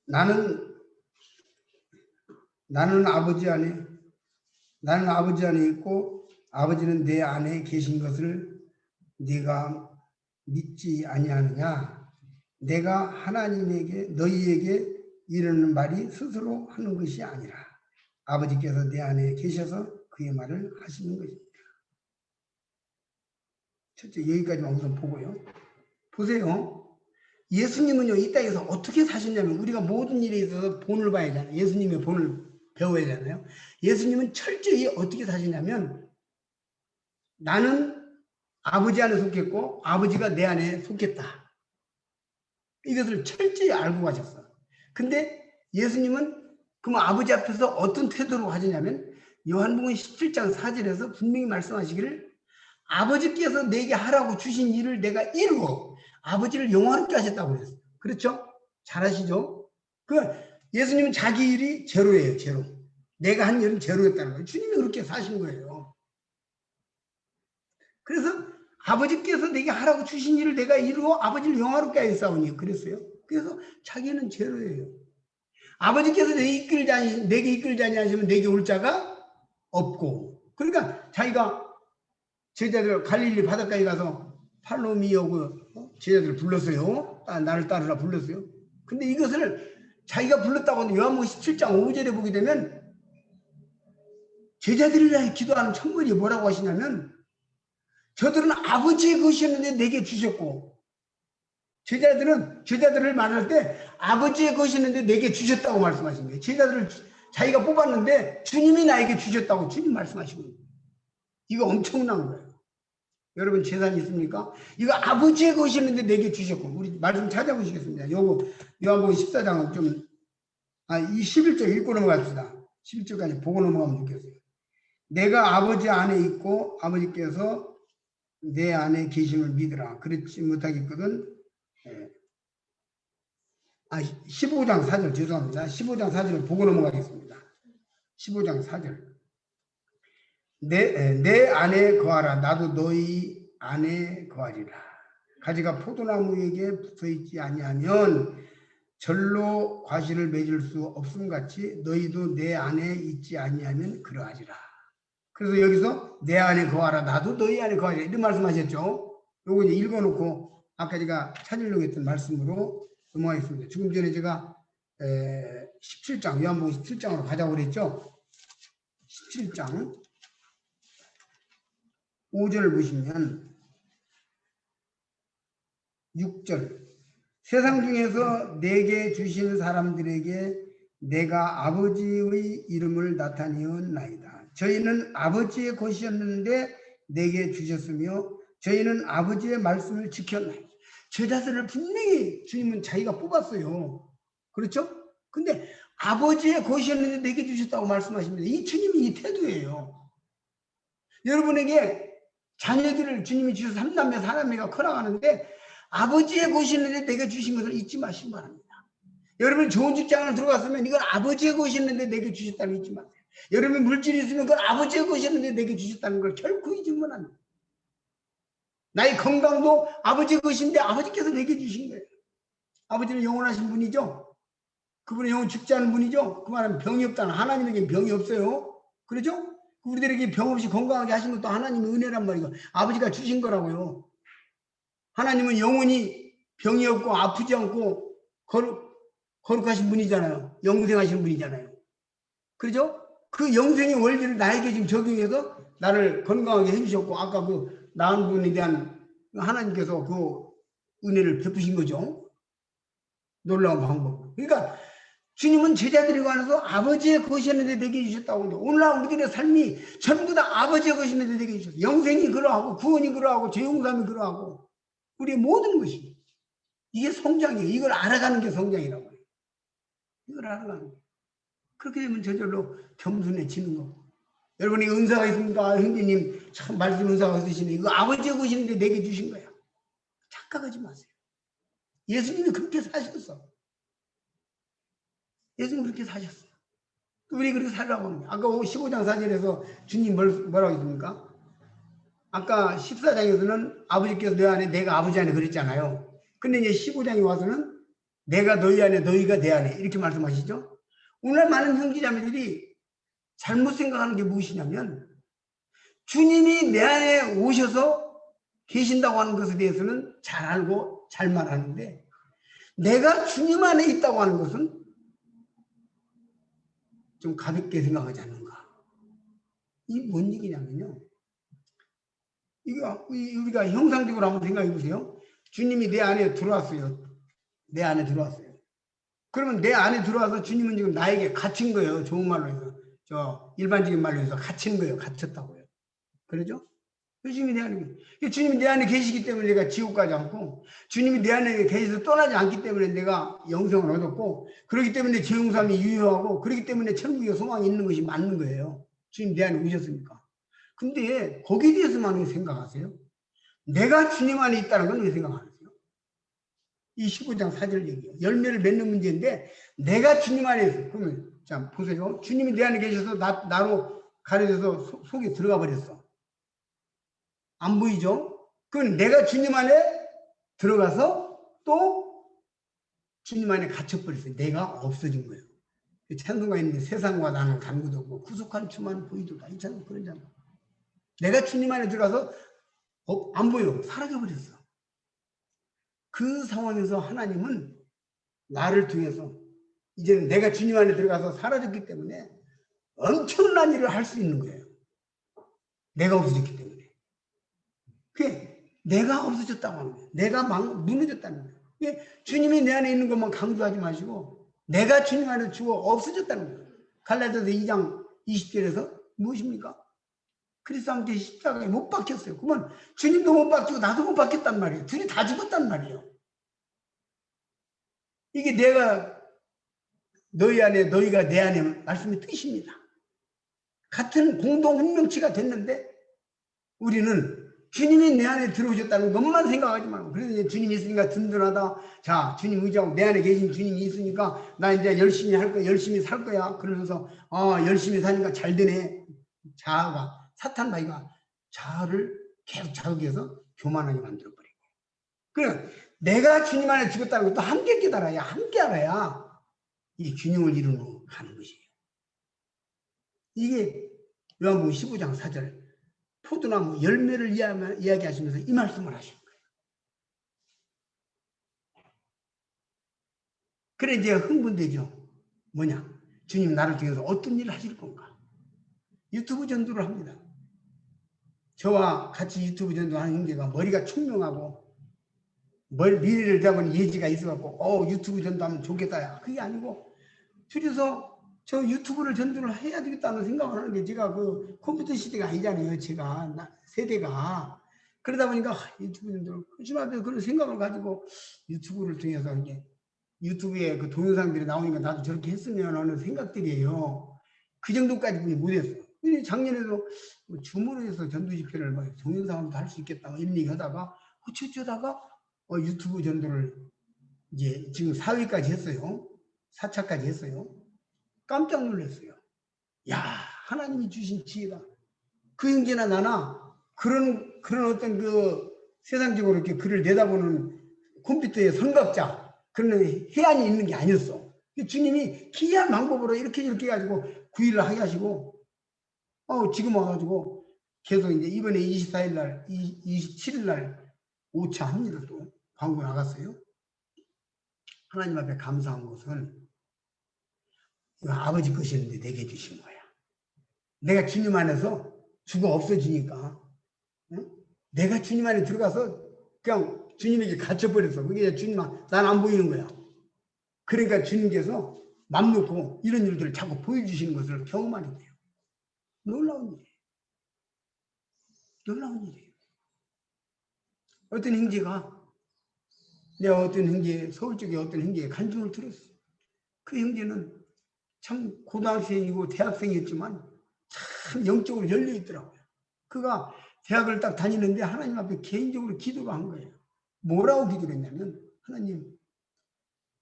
나는 아버지 안에 있고 아버지는 내 안에 계신 것을 네가 믿지 아니하느냐? 내가 하나님에게 너희에게 이르는 말이 스스로 하는 것이 아니라 아버지께서 내 안에 계셔서 그의 말을 하시는 것입니다. 첫째 여기까지만 우선 보고요. 보세요. 예수님은요 이 땅에서 어떻게 사셨냐면 우리가 모든 일에 있어서 본을 봐야 하잖아요. 예수님의 본을 배워야 하잖아요. 예수님은 철저히 어떻게 사시냐면 나는 아버지 안에 속했고 아버지가 내 안에 속했다. 이것을 철저히 알고 가셨어. 근데 예수님은 그럼 아버지 앞에서 어떤 태도로 하시냐면 요한복음 17장 4절에서 분명히 말씀하시기를 아버지께서 내게 하라고 주신 일을 내가 이루고 아버지를 영화롭게 하셨다고 그랬어요. 그렇죠? 잘 아시죠? 예수님은 자기 일이 제로예요. 제로. 내가 한 일은 제로였다는 거예요. 주님이 그렇게 사신 거예요. 그래서 아버지께서 내게 하라고 주신 일을 내가 이루고 아버지를 영화롭게 하였사오니 그랬어요. 그래서 자기는 제로예요. 아버지께서 내게 이끌자니 하시면 내게 올 자가 없고 그러니까 자기가 제자들 갈릴리 바닷가에 가서 팔로미오 제자들 불렀어요. 나를 따르라 불렀어요. 근데 이것을 자기가 불렀다고 요한복음 17장 5절에 보게 되면 제자들을 위해 기도하는 청문이 뭐라고 하시냐면 저들은 아버지의 것이었는데 내게 주셨고 제자들을 말할 때 아버지의 것이었는데 내게 주셨다고 말씀하신 거예요. 제자들을 자기가 뽑았는데 주님이 나에게 주셨다고 주님 말씀하신 거예요. 이거 엄청난 거예요. 여러분 재산이 있습니까? 이거 아버지의 것이었는데 내게 주셨고. 우리 말씀 찾아보시겠습니다. 요거 요한복음 14장은 이 11절 읽고 넘어갑시다. 11절까지 보고 넘어가면 좋겠어요. 내가 아버지 안에 있고 아버지께서 내 안에 계심을 믿으라. 그렇지 못하겠거든. 15장 4절 죄송합니다. 15장 4절을 보고 넘어가겠습니다. 15장 4절. 내 안에 거하라. 나도 너희 안에 거하리라. 가지가 포도나무에게 붙어있지 아니하면 절로 과실을 맺을 수 없음 같이 너희도 내 안에 있지 아니하면 그러하리라. 그래서 여기서 내 안에 거하라. 나도 너희 안에 거하리라. 이런 말씀하셨죠. 요거 이제 읽어놓고 아까 제가 찾으려고 했던 말씀으로 넘어가겠습니다. 조금 전에 제가 17장 요한복음 17장으로 가자고 그랬죠. 17장 5절을 보시면 6절 세상 중에서 내게 주신 사람들에게 내가 아버지의 이름을 나타내었나이다. 저희는 아버지의 것이었는데 내게 주셨으며 저희는 아버지의 말씀을 지켰나이다. 제자들을 분명히 주님은 자기가 뽑았어요. 그렇죠? 근데 아버지의 것이었는데 내게 주셨다고 말씀하십니다. 이 주님이 이 태도예요. 여러분에게 자녀들을 주님이 주셔서 3남매 4남매가 커나가는데 아버지의 것이었는데 내게 주신 것을 잊지 마시기 바랍니다. 여러분 좋은 직장을 들어갔으면 이건 아버지의 것이었는데 내게 주셨다는 걸 잊지 마세요. 여러분 물질이 있으면 그건 아버지의 것이었는데 내게 주셨다는 걸 결코 잊으면 안 돼요. 나의 건강도 아버지의 것인데 아버지께서 내게 주신 거예요. 아버지는 영원하신 분이죠. 그분은 영원 죽지 않은 분이죠. 그 말은 병이 없다는, 하나님에게 병이 없어요. 그렇죠? 우리들에게 병 없이 건강하게 하신 것도 하나님의 은혜란 말이고 아버지가 주신 거라고요. 하나님은 영원히 병이 없고 아프지 않고 거룩하신 분이잖아요. 영생하신 분이잖아요. 그렇죠? 그 영생의 원리를 나에게 지금 적용해서 나를 건강하게 해주셨고 아까 그 나은 분에 대한 하나님께서 그 은혜를 베푸신 거죠. 놀라운 방법. 그러니까 주님은 제자들에 관해서 아버지의 것이었는데 내게 주셨다고. 오늘날 우리들의 삶이 전부 다 아버지의 것이었는데 내게 주셨어요. 영생이 그러하고 구원이 그러하고 죄용삼이 그러하고 우리의 모든 것이. 이게 성장이에요. 이걸 알아가는 게 성장이라고 해요. 이걸 알아가는 거예요. 그렇게 되면 저절로 겸손해지는 거고. 여러분이 은사가 있습니까? 형제님 참 말씀 은사가 있으시네. 이거 아버지의 것이었는데 내게 주신 거야. 착각하지 마세요. 예수님이 그렇게 사셨어. 예수님 그렇게 사셨어요. 우리 그렇게 살라고 합니다. 아까 15장 4절에서 주님 뭐라고 했습니까? 아까 14장에서는 아버지께서 내 안에 내가 아버지 안에 그랬잖아요. 근데 이제 15장에 와서는 내가 너희 안에 너희가 내 안에 이렇게 말씀하시죠. 오늘 많은 형제자매들이 잘못 생각하는 게 무엇이냐면 주님이 내 안에 오셔서 계신다고 하는 것에 대해서는 잘 알고 잘 말하는데 내가 주님 안에 있다고 하는 것은 좀 가볍게 생각하지 않는가. 이게 뭔 얘기냐면요. 이거 우리가 형상적으로 한번 생각해 보세요. 주님이 내 안에 들어왔어요. 내 안에 들어왔어요. 그러면 내 안에 들어와서 주님은 지금 나에게 갇힌 거예요. 좋은 말로 해서. 일반적인 말로 해서 갇힌 거예요. 갇혔다고요. 그러죠? 주님이 내 안에, 주님이 내 안에 계시기 때문에 내가 지옥 가지 않고, 주님이 내 안에 계셔서 떠나지 않기 때문에 내가 영생을 얻었고, 그렇기 때문에 죄용삼이 유효하고, 그렇기 때문에 천국에 소망이 있는 것이 맞는 거예요. 주님 내 안에 오셨으니까. 근데 거기에 대해서만 왜 생각하세요? 내가 주님 안에 있다는 건 왜 생각 안 하세요? 이 15장 4절 얘기예요. 열매를 맺는 문제인데 내가 주님 안에 있어요. 그러면 자 보세요. 주님이 내 안에 계셔서 나로 가려져서 속에 들어가 버렸어. 안 보이죠? 그건 내가 주님 안에 들어가서 또 주님 안에 갇혀버렸어요. 내가 없어진 거예요. 찬송가 있는데 세상과 나는 간구도 없고 구속한 주만 보이도다. 이 찬송 그러잖아. 내가 주님 안에 들어가서 안 보여. 사라져버렸어. 그 상황에서 하나님은 나를 통해서 이제는 내가 주님 안에 들어가서 사라졌기 때문에 엄청난 일을 할 수 있는 거예요. 내가 없어졌기 때문에. 그게 내가 없어졌다고 하는 거예요. 내가 무너졌다는 거예요. 주님이 내 안에 있는 것만 강조하지 마시고 내가 주님 안에 죽어 없어졌다는 거예요. 갈라디아서 2장 20절에서 무엇입니까? 그리스도 함께 십자가에 못 박혔어요. 그러면 주님도 못 박히고 나도 못 박혔단 말이에요. 둘이 다 죽었단 말이에요. 이게 내가 너희 안에 너희가 내 안에 말씀의 뜻입니다. 같은 공동 운명치가 됐는데 우리는 주님이 내 안에 들어오셨다는 것만 생각하지 말고, 그래서 이제 주님이 있으니까 든든하다. 자, 주님 의지하고 내 안에 계신 주님이 있으니까 나 이제 열심히 할 거야, 열심히 살 거야. 그러면서 열심히 사니까 잘 되네. 자아가, 사탄 마귀가 자아를 계속 자극해서 교만하게 만들어버리고. 그래, 내가 주님 안에 죽었다는 것도 함께 깨달아야, 함께 알아야 이 균형을 이루는 가는 것이에요. 이게 요한복음 15장 4절 포도나무 열매를 이야기하시면서 이 말씀을 하신 거예요. 그래 이제 흥분되죠. 뭐냐? 주님 나를 통해서 어떤 일을 하실 건가? 유튜브 전도를 합니다. 저와 같이 유튜브 전도하는 형제가 머리가 총명하고 미래를 잡은 예지가 있어갖고 유튜브 전도하면 좋겠다. 그게 아니고 둘이서 저 유튜브를 전도를 해야 되겠다는 생각을 하는 게, 제가 그 컴퓨터 시대가 아니잖아요. 제가 세대가. 그러다 보니까 유튜브 전도를 주님 앞에서 그런 생각을 가지고 유튜브를 통해서 이제 유튜브에 그 동영상들이 나오니까 나도 저렇게 했으면 하는 생각들이에요. 그 정도까지 못했어요. 작년에도 줌으로 해서 전도 집회를 막 동영상으로 할 수 있겠다 이런 얘기 하다가 어쩌다가 유튜브 전도를 이제 지금 4회까지 했어요. 4차까지 했어요. 깜짝 놀랐어요. 야, 하나님이 주신 지혜다. 그 형제나 나나 그런 어떤 그 세상적으로 이렇게 글을 내다보는 컴퓨터의 선각자, 그런 해안이 있는 게 아니었어. 주님이 기이한 방법으로 이렇게 해가지고 구일을 하게 하시고, 지금 와가지고 계속 이제 이번에 24일 날, 27일 날 5차 합니다. 또 광고 나갔어요. 하나님 앞에 감사한 것은 아버지 것이었는데 내게 주신 거야. 내가 주님 안에서 죽어 없어지니까, 응? 내가 주님 안에 들어가서 그냥 주님에게 갇혀버렸어. 그게 주님, 난 안 보이는 거야. 그러니까 주님께서 맘 놓고 이런 일들을 자꾸 보여주시는 것을 경험하게 돼요. 놀라운 일이에요. 놀라운 일이에요. 어떤 형제가, 내가 어떤 형제, 서울 쪽에 어떤 형제의 간증을 들었어. 그 형제는 참 고등학생이고 대학생이었지만 참 영적으로 열려 있더라고요. 그가 대학을 딱 다니는데 하나님 앞에 개인적으로 기도를 한 거예요. 뭐라고 기도를 했냐면, 하나님,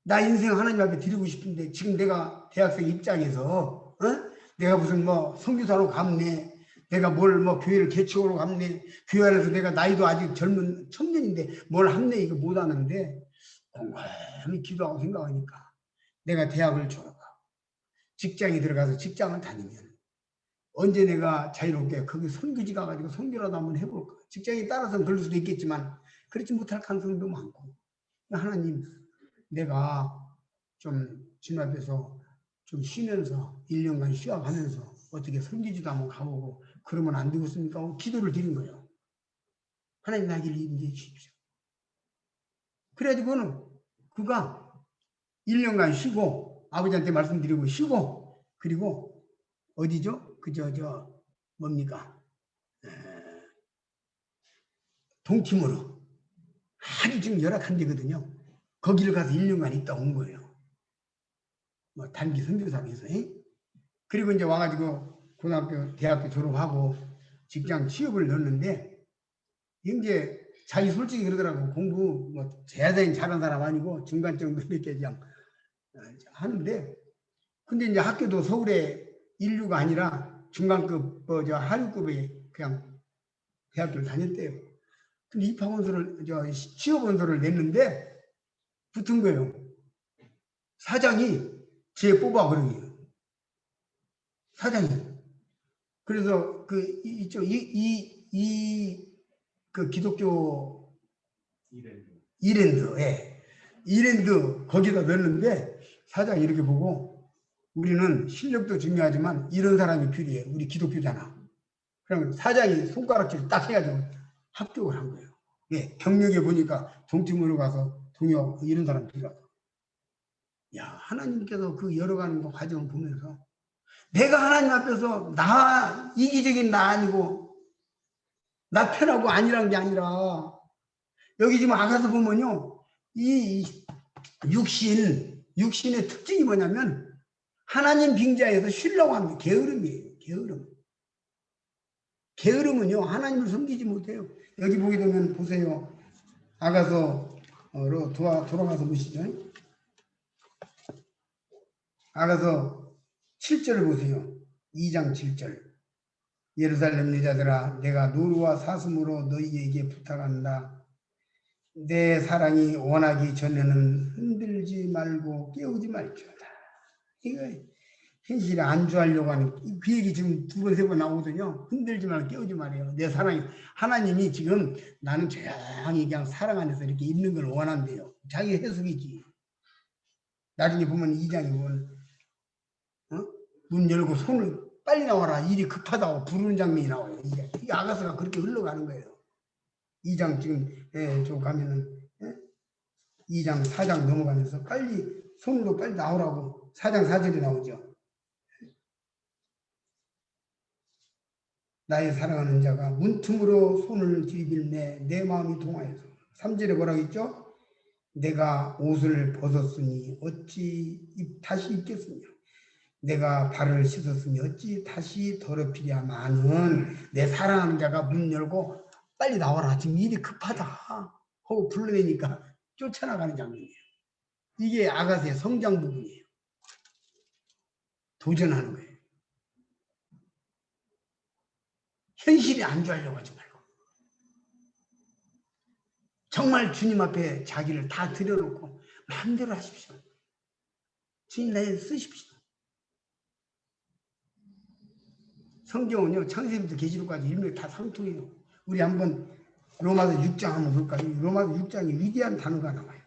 나 인생 하나님 앞에 드리고 싶은데 지금 내가 대학생 입장에서 내가 무슨 선교사로 갔네, 내가 뭘 교회를 개척으로 갔네, 교회 안에서 내가 나이도 아직 젊은 청년인데 뭘 했네, 이거 못하는데 곰곰이 기도하고 생각하니까 내가 대학을 졸업하고 직장에 들어가서 직장을 다니면 언제 내가 자유롭게 거기 선교지 가가지고 선교라도 한번 해볼까. 직장에 따라서는 그럴 수도 있겠지만 그렇지 못할 가능성도 많고, 하나님, 내가 좀 주님 앞에서 좀 쉬면서 1년간 쉬어가면서 어떻게 선교지도 한번 가보고 그러면 안 되겠습니까? 기도를 드린 거예요. 하나님 나에게 인도해 주십시오. 그래가지고는 그가 1년간 쉬고 아버지한테 말씀드리고 쉬고, 그리고 어디죠? 뭡니까? 동티모르. 아주 지금 열악한 데거든요. 거기를 가서 1년간 있다 온 거예요. 단기 선교사로 해서. 그리고 이제 와가지고 고등학교, 대학교 졸업하고 직장 취업을 넣었는데, 이제 자기 솔직히 그러더라고. 공부 대단히 잘하는 사람 아니고 중간 정도 이렇게 그냥 하는데, 근데 이제 학교도 서울에 인류가 아니라 중간급 하류급의 그냥 대학교를 다녔대요. 근데 입학원서를 취업원서를 냈는데 붙은 거예요. 사장이 쟤 뽑아 그러게요. 사장이. 그래서 그 기독교 이랜드 거기다 넣었는데 사장이 이렇게 보고, 우리는 실력도 중요하지만 이런 사람이 필요해. 우리 기독교잖아. 그럼 사장이 손가락질을 딱 해가지고 합격을 한 거예요. 경력에 보니까 동티모르 가서 동역 이런 사람 필요하다. 야, 하나님께서 그 열어가는 거 과정을 보면서 내가 하나님 앞에서 이기적인 나 아니고 나 편하고 아니란 게 아니라 여기 지금 아가서 보면요. 이 육신의 특징이 뭐냐면 하나님 빙자에서 쉬려고 합니다. 게으름이에요. 게으름은요. 하나님을 섬기지 못해요. 여기 보게 되면 보세요. 아가서로 돌아가서 보시죠. 아가서 7절을 보세요. 2장 7절. 예루살렘 여자들아 내가 노루와 사슴으로 너희에게 부탁한다. 내 사랑이 원하기 전에는 흔들지 말고 깨우지 말지어다. 이거 현실에 안주하려고 하는 그 얘기 지금 두 번, 세 번 나오거든요. 흔들지 말고 깨우지 말아요. 내 사랑이 하나님이 지금 나는 조용히 그냥 사랑 안에서 이렇게 있는 걸 원한대요. 자기 해석이지. 나중에 보면 2장에 보면 문 열고 손을 빨리 나와라. 일이 급하다고 부르는 장면이 나와요. 이 아가서가 그렇게 흘러가는 거예요. 2장 지금 저 가면은 2장 4장 넘어가면서 빨리 손으로 빨리 나오라고 4장 4절에 나오죠. 나의 사랑하는 자가 문틈으로 손을 들이밀매 내 마음이 동하여서 3절에 뭐라고 했죠? 내가 옷을 벗었으니 어찌 다시 입겠으며 내가 발을 씻었으니 어찌 다시 더럽히랴마는 내 사랑하는 자가 문 열고 빨리 나와라. 지금 일이 급하다 하고 불러내니까 쫓아나가는 장면이에요. 이게 아가서의 성장 부분이에요. 도전하는 거예요. 현실에 안주하려고 하지 말고 정말 주님 앞에 자기를 다 들여놓고 마음대로 하십시오. 주님 나에 쓰십시오. 성경은요 창세기부터 계시록까지 일맥 다 상통이에요. 우리 한번 로마서 6장 한번 볼까요? 로마서 6장에 위대한 단어가 나와요.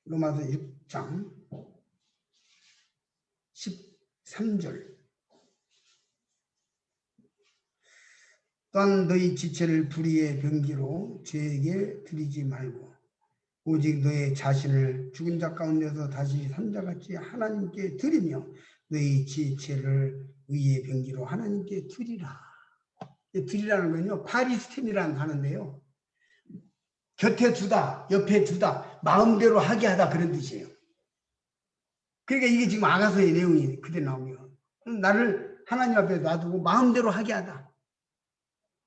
로마서 6장 13절. 또한 너희 지체를 불의의 병기로 죄에게 드리지 말고 오직 너의 자신을 죽은 자 가운데서 다시 산 자같이 하나님께 드리며 너희 지체를 의의 병기로 하나님께 드리라. 드리라는 건요 파리스템이라는 단어인데요. 곁에 두다, 옆에 두다, 마음대로 하게 하다 그런 뜻이에요. 그러니까 이게 지금 아가서의 내용이 그대로 나오면 나를 하나님 앞에 놔두고 마음대로 하게 하다.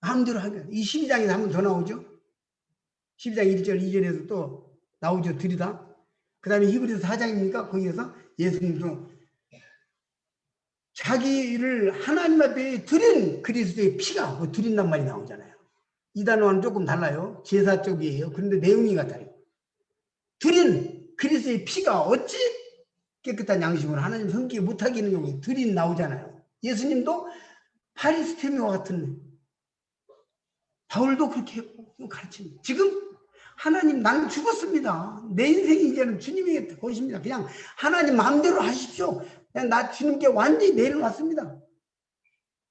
마음대로 하게 하다. 이 12장에서 한 번 더 나오죠. 12장 1절 2절에서 또 나오죠. 드리다. 그 다음에 히브리서 4장입니까? 거기에서 예수님도 자기를 하나님 앞에 드린 그리스도의 피가 드린단 말이 나오잖아요. 이 단어와는 조금 달라요. 제사 쪽이에요. 그런데 내용이 같아요. 드린 그리스도의 피가 어찌 깨끗한 양심으로 하나님 섬기지 못하게 하는 경우에 드린 나오잖아요. 예수님도 파리스테미와 같은 바울도 그렇게 가르칩니다. 지금 하나님 나는 죽었습니다. 내 인생이 이제는 주님의 것입니다. 그냥 하나님 마음대로 하십시오. 그냥 나 주님께 완전히 내려놨습니다.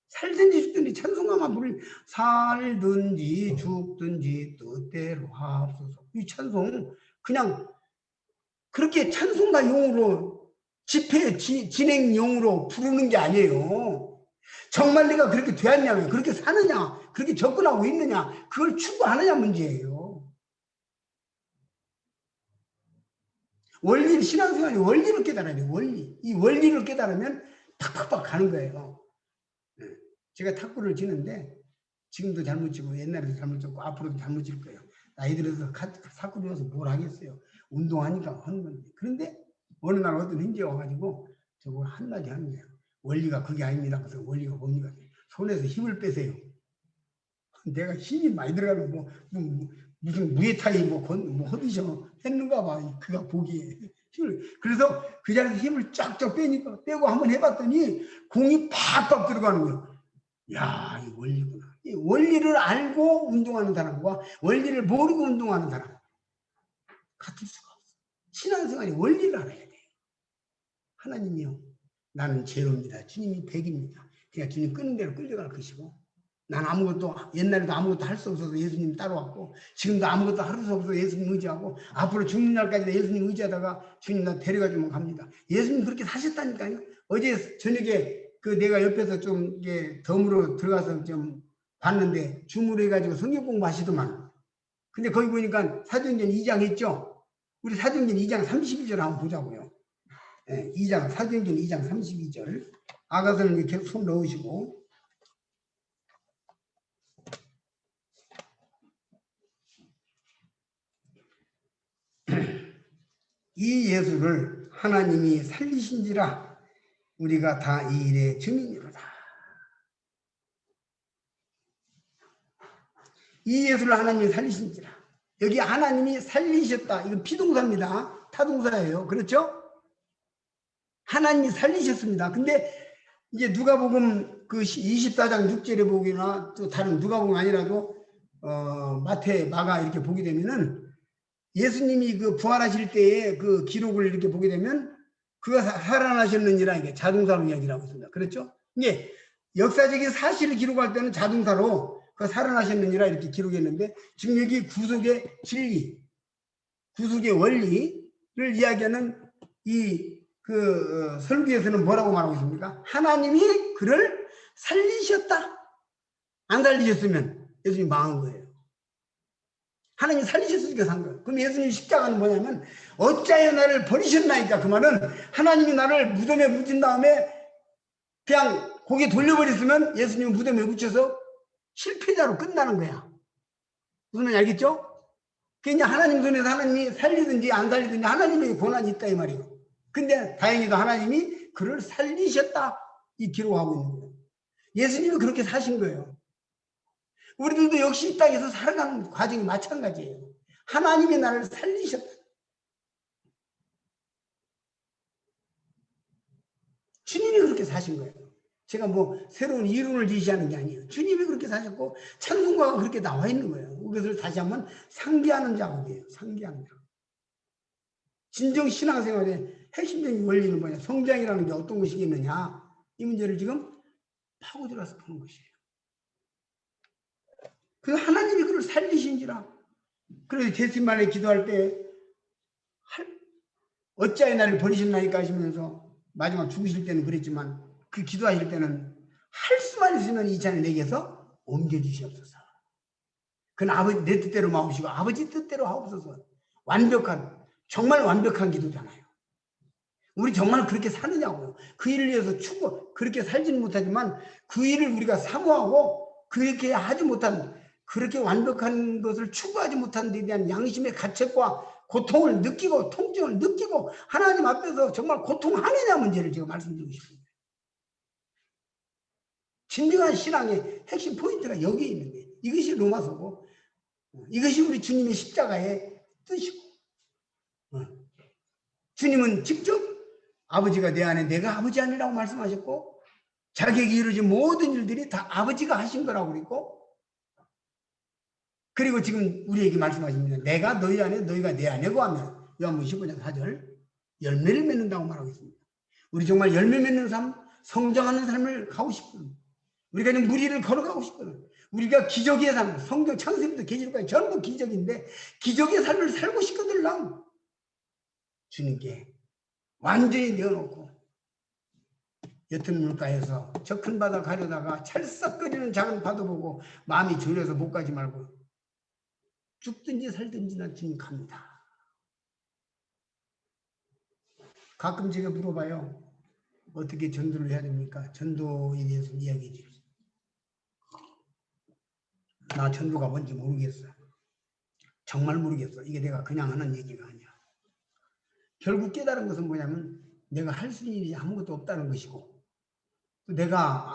살든지 죽든지 찬송가만 부르 살든지 죽든지 뜻대로 하옵소서. 이 찬송 그냥 그렇게 찬송가용으로 집회 진행용으로 부르는 게 아니에요. 정말 내가 그렇게 되었냐면 그렇게 사느냐 그렇게 접근하고 있느냐 그걸 추구하느냐 문제예요. 원리 신앙생활이 원리를 깨달아야 돼요. 원리. 이 원리를 깨달으면 팍팍팍 가는 거예요. 제가 탁구를 치는데 지금도 잘못 치고 옛날에도 잘못 쳤고 앞으로도 잘못 칠 거예요. 나이 들어서 탁구를 해서 뭘 하겠어요. 운동하니까 하는 건데. 그런데 어느 날 어떤 형제가 와가지고 저거 한마디 하는 거예요. 원리가 그게 아닙니다. 그래서 원리가 뭡니까? 손에서 힘을 빼세요. 내가 힘이 많이 들어가는 무슨 무에타이 어디서 했는가 봐. 그가 보기에 힘을. 그래서 그 자리에서 힘을 쫙쫙 빼고 한번 해봤더니 공이 팍팍 들어가는 거예요. 야, 이 원리구나. 이 원리를 알고 운동하는 사람과 원리를 모르고 운동하는 사람 같을 수가 없어. 신앙생활이 원리를 알아야 돼요. 하나님이요, 나는 제로입니다. 주님이 100입니다. 그냥 주님 끄는 대로 끌려갈 것이고 난 아무것도 옛날에도 아무것도 할 수 없어서 예수님 따라왔고 지금도 아무것도 할 수 없어서 예수님 의지하고 앞으로 죽는 날까지 예수님 의지하다가 주님 나 데려가주면 갑니다. 예수님 그렇게 사셨다니까요. 어제 저녁에 그 내가 옆에서 좀 이게 덤으로 들어가서 좀 봤는데 줌으로 해가지고 성경 공부하시더만. 근데 거기 보니까 사도행전 2장 했죠. 우리 사도행전 2장 32절 한번 보자고요. 네, 2장 사도행전 2장 32절. 아가서는 이렇게 손 넣으시고. 이 예수를 하나님이 살리신지라 우리가 다 이 일의 증인이로다. 이 예수를 하나님이 살리신지라. 여기 하나님이 살리셨다. 이건 비동사입니다. 타동사예요. 그렇죠? 하나님이 살리셨습니다. 근데 이제 누가복음 그 24장 6절에 보기나 또 다른 누가복음 아니라도 마태, 마가 이렇게 보게 되면은 예수님이 그 부활하실 때의 그 기록을 이렇게 보게 되면 그가 살아나셨느니라 이게 자동사로 이야기를 하고 있습니다. 그렇죠? 이게 역사적인 사실을 기록할 때는 자동사로 그 살아나셨느니라 이렇게 기록했는데 지금 여기 구속의 진리, 구속의 원리를 이야기하는 이 그 설교에서는 뭐라고 말하고 있습니까? 하나님이 그를 살리셨다. 안 살리셨으면 예수님이 망한 거예요. 하나님이 살리셨으니까 산 거예요. 그럼 예수님 십자가는 뭐냐면 어찌하여 나를 버리셨나이까. 그 말은 하나님이 나를 무덤에 묻힌 다음에 그냥 고개 돌려버렸으면 예수님은 무덤에 묻혀서 실패자로 끝나는 거야. 무슨 말인지 알겠죠? 그러니까 하나님 손에서 하나님이 살리든지 안 살리든지 하나님에게 권한이 있다 이 말이에요. 근데 다행히도 하나님이 그를 살리셨다 이 기록하고 있는 거예요. 예수님은 그렇게 사신 거예요. 우리들도 역시 이 땅에서 살아가는 과정이 마찬가지예요. 하나님이 나를 살리셨다. 주님이 그렇게 사신 거예요. 제가 뭐 새로운 이론을 제시하는 게 아니에요. 주님이 그렇게 사셨고 찬송가가 그렇게 나와 있는 거예요. 그것을 다시 한번 상기하는 작업이에요. 상기하는 작업. 진정 신앙생활의 핵심적인 원리는 뭐냐? 성장이라는 게 어떤 것이겠느냐? 이 문제를 지금 파고들어서 보는 것이에요. 그래서 하나님이 그를 살리신지라. 그래서 겟세마네 기도할 때 어찌하여 나를 버리셨나이까 하시면서 마지막 죽으실 때는 그랬지만 그 기도하실 때는 할 수만 있으면 이 잔을 내게서 옮겨주시옵소서. 그건 아버지 내 뜻대로 마옵시고 아버지 뜻대로 하옵소서. 완벽한 정말 완벽한 기도잖아요. 우리 정말 그렇게 사느냐고요. 그 일을 위해서 그렇게 살지는 못하지만 그 일을 우리가 사모하고 그렇게 하지 못한 그렇게 완벽한 것을 추구하지 못한 데 대한 양심의 가책과 고통을 느끼고 통증을 느끼고 하나님 앞에서 정말 고통하느냐 문제를 제가 말씀드리고 싶습니다. 진정한 신앙의 핵심 포인트가 여기에 있는 거예요. 이것이 로마서고 이것이 우리 주님의 십자가의 뜻이고 주님은 직접 아버지가 내 안에 내가 아버지 아니라고 말씀하셨고 자기에게 이루어진 모든 일들이 다 아버지가 하신 거라고 그랬고 그리고 지금 우리에게 말씀하십니다. 내가 너희 안에 너희가 내 안에고 하면 요한복음 15장 4절 열매를 맺는다고 말하고 있습니다. 우리 정말 열매 맺는 삶, 성장하는 삶을 가고 싶거든. 우리가 지금 무리를 걸어가고 싶거든. 우리가 기적의 삶, 성경 창세부터 계시록까지 전부 기적인데 기적의 삶을 살고 싶거든. 난 주님께 완전히 내어놓고 옅은 물가에서 저 큰 바다 가려다가 찰싹거리는 작은 바다 보고 마음이 졸여서 못 가지 말고 죽든지 살든지 난 주님 갑니다. 가끔 제가 물어봐요. 어떻게 전도를 해야 됩니까? 전도에 대해서 이야기해 주세요. 나 전도가 뭔지 모르겠어. 정말 모르겠어. 이게 내가 그냥 하는 얘기가 아니야. 결국 깨달은 것은 뭐냐면 내가 할 수 있는 일이 아무것도 없다는 것이고 또 내가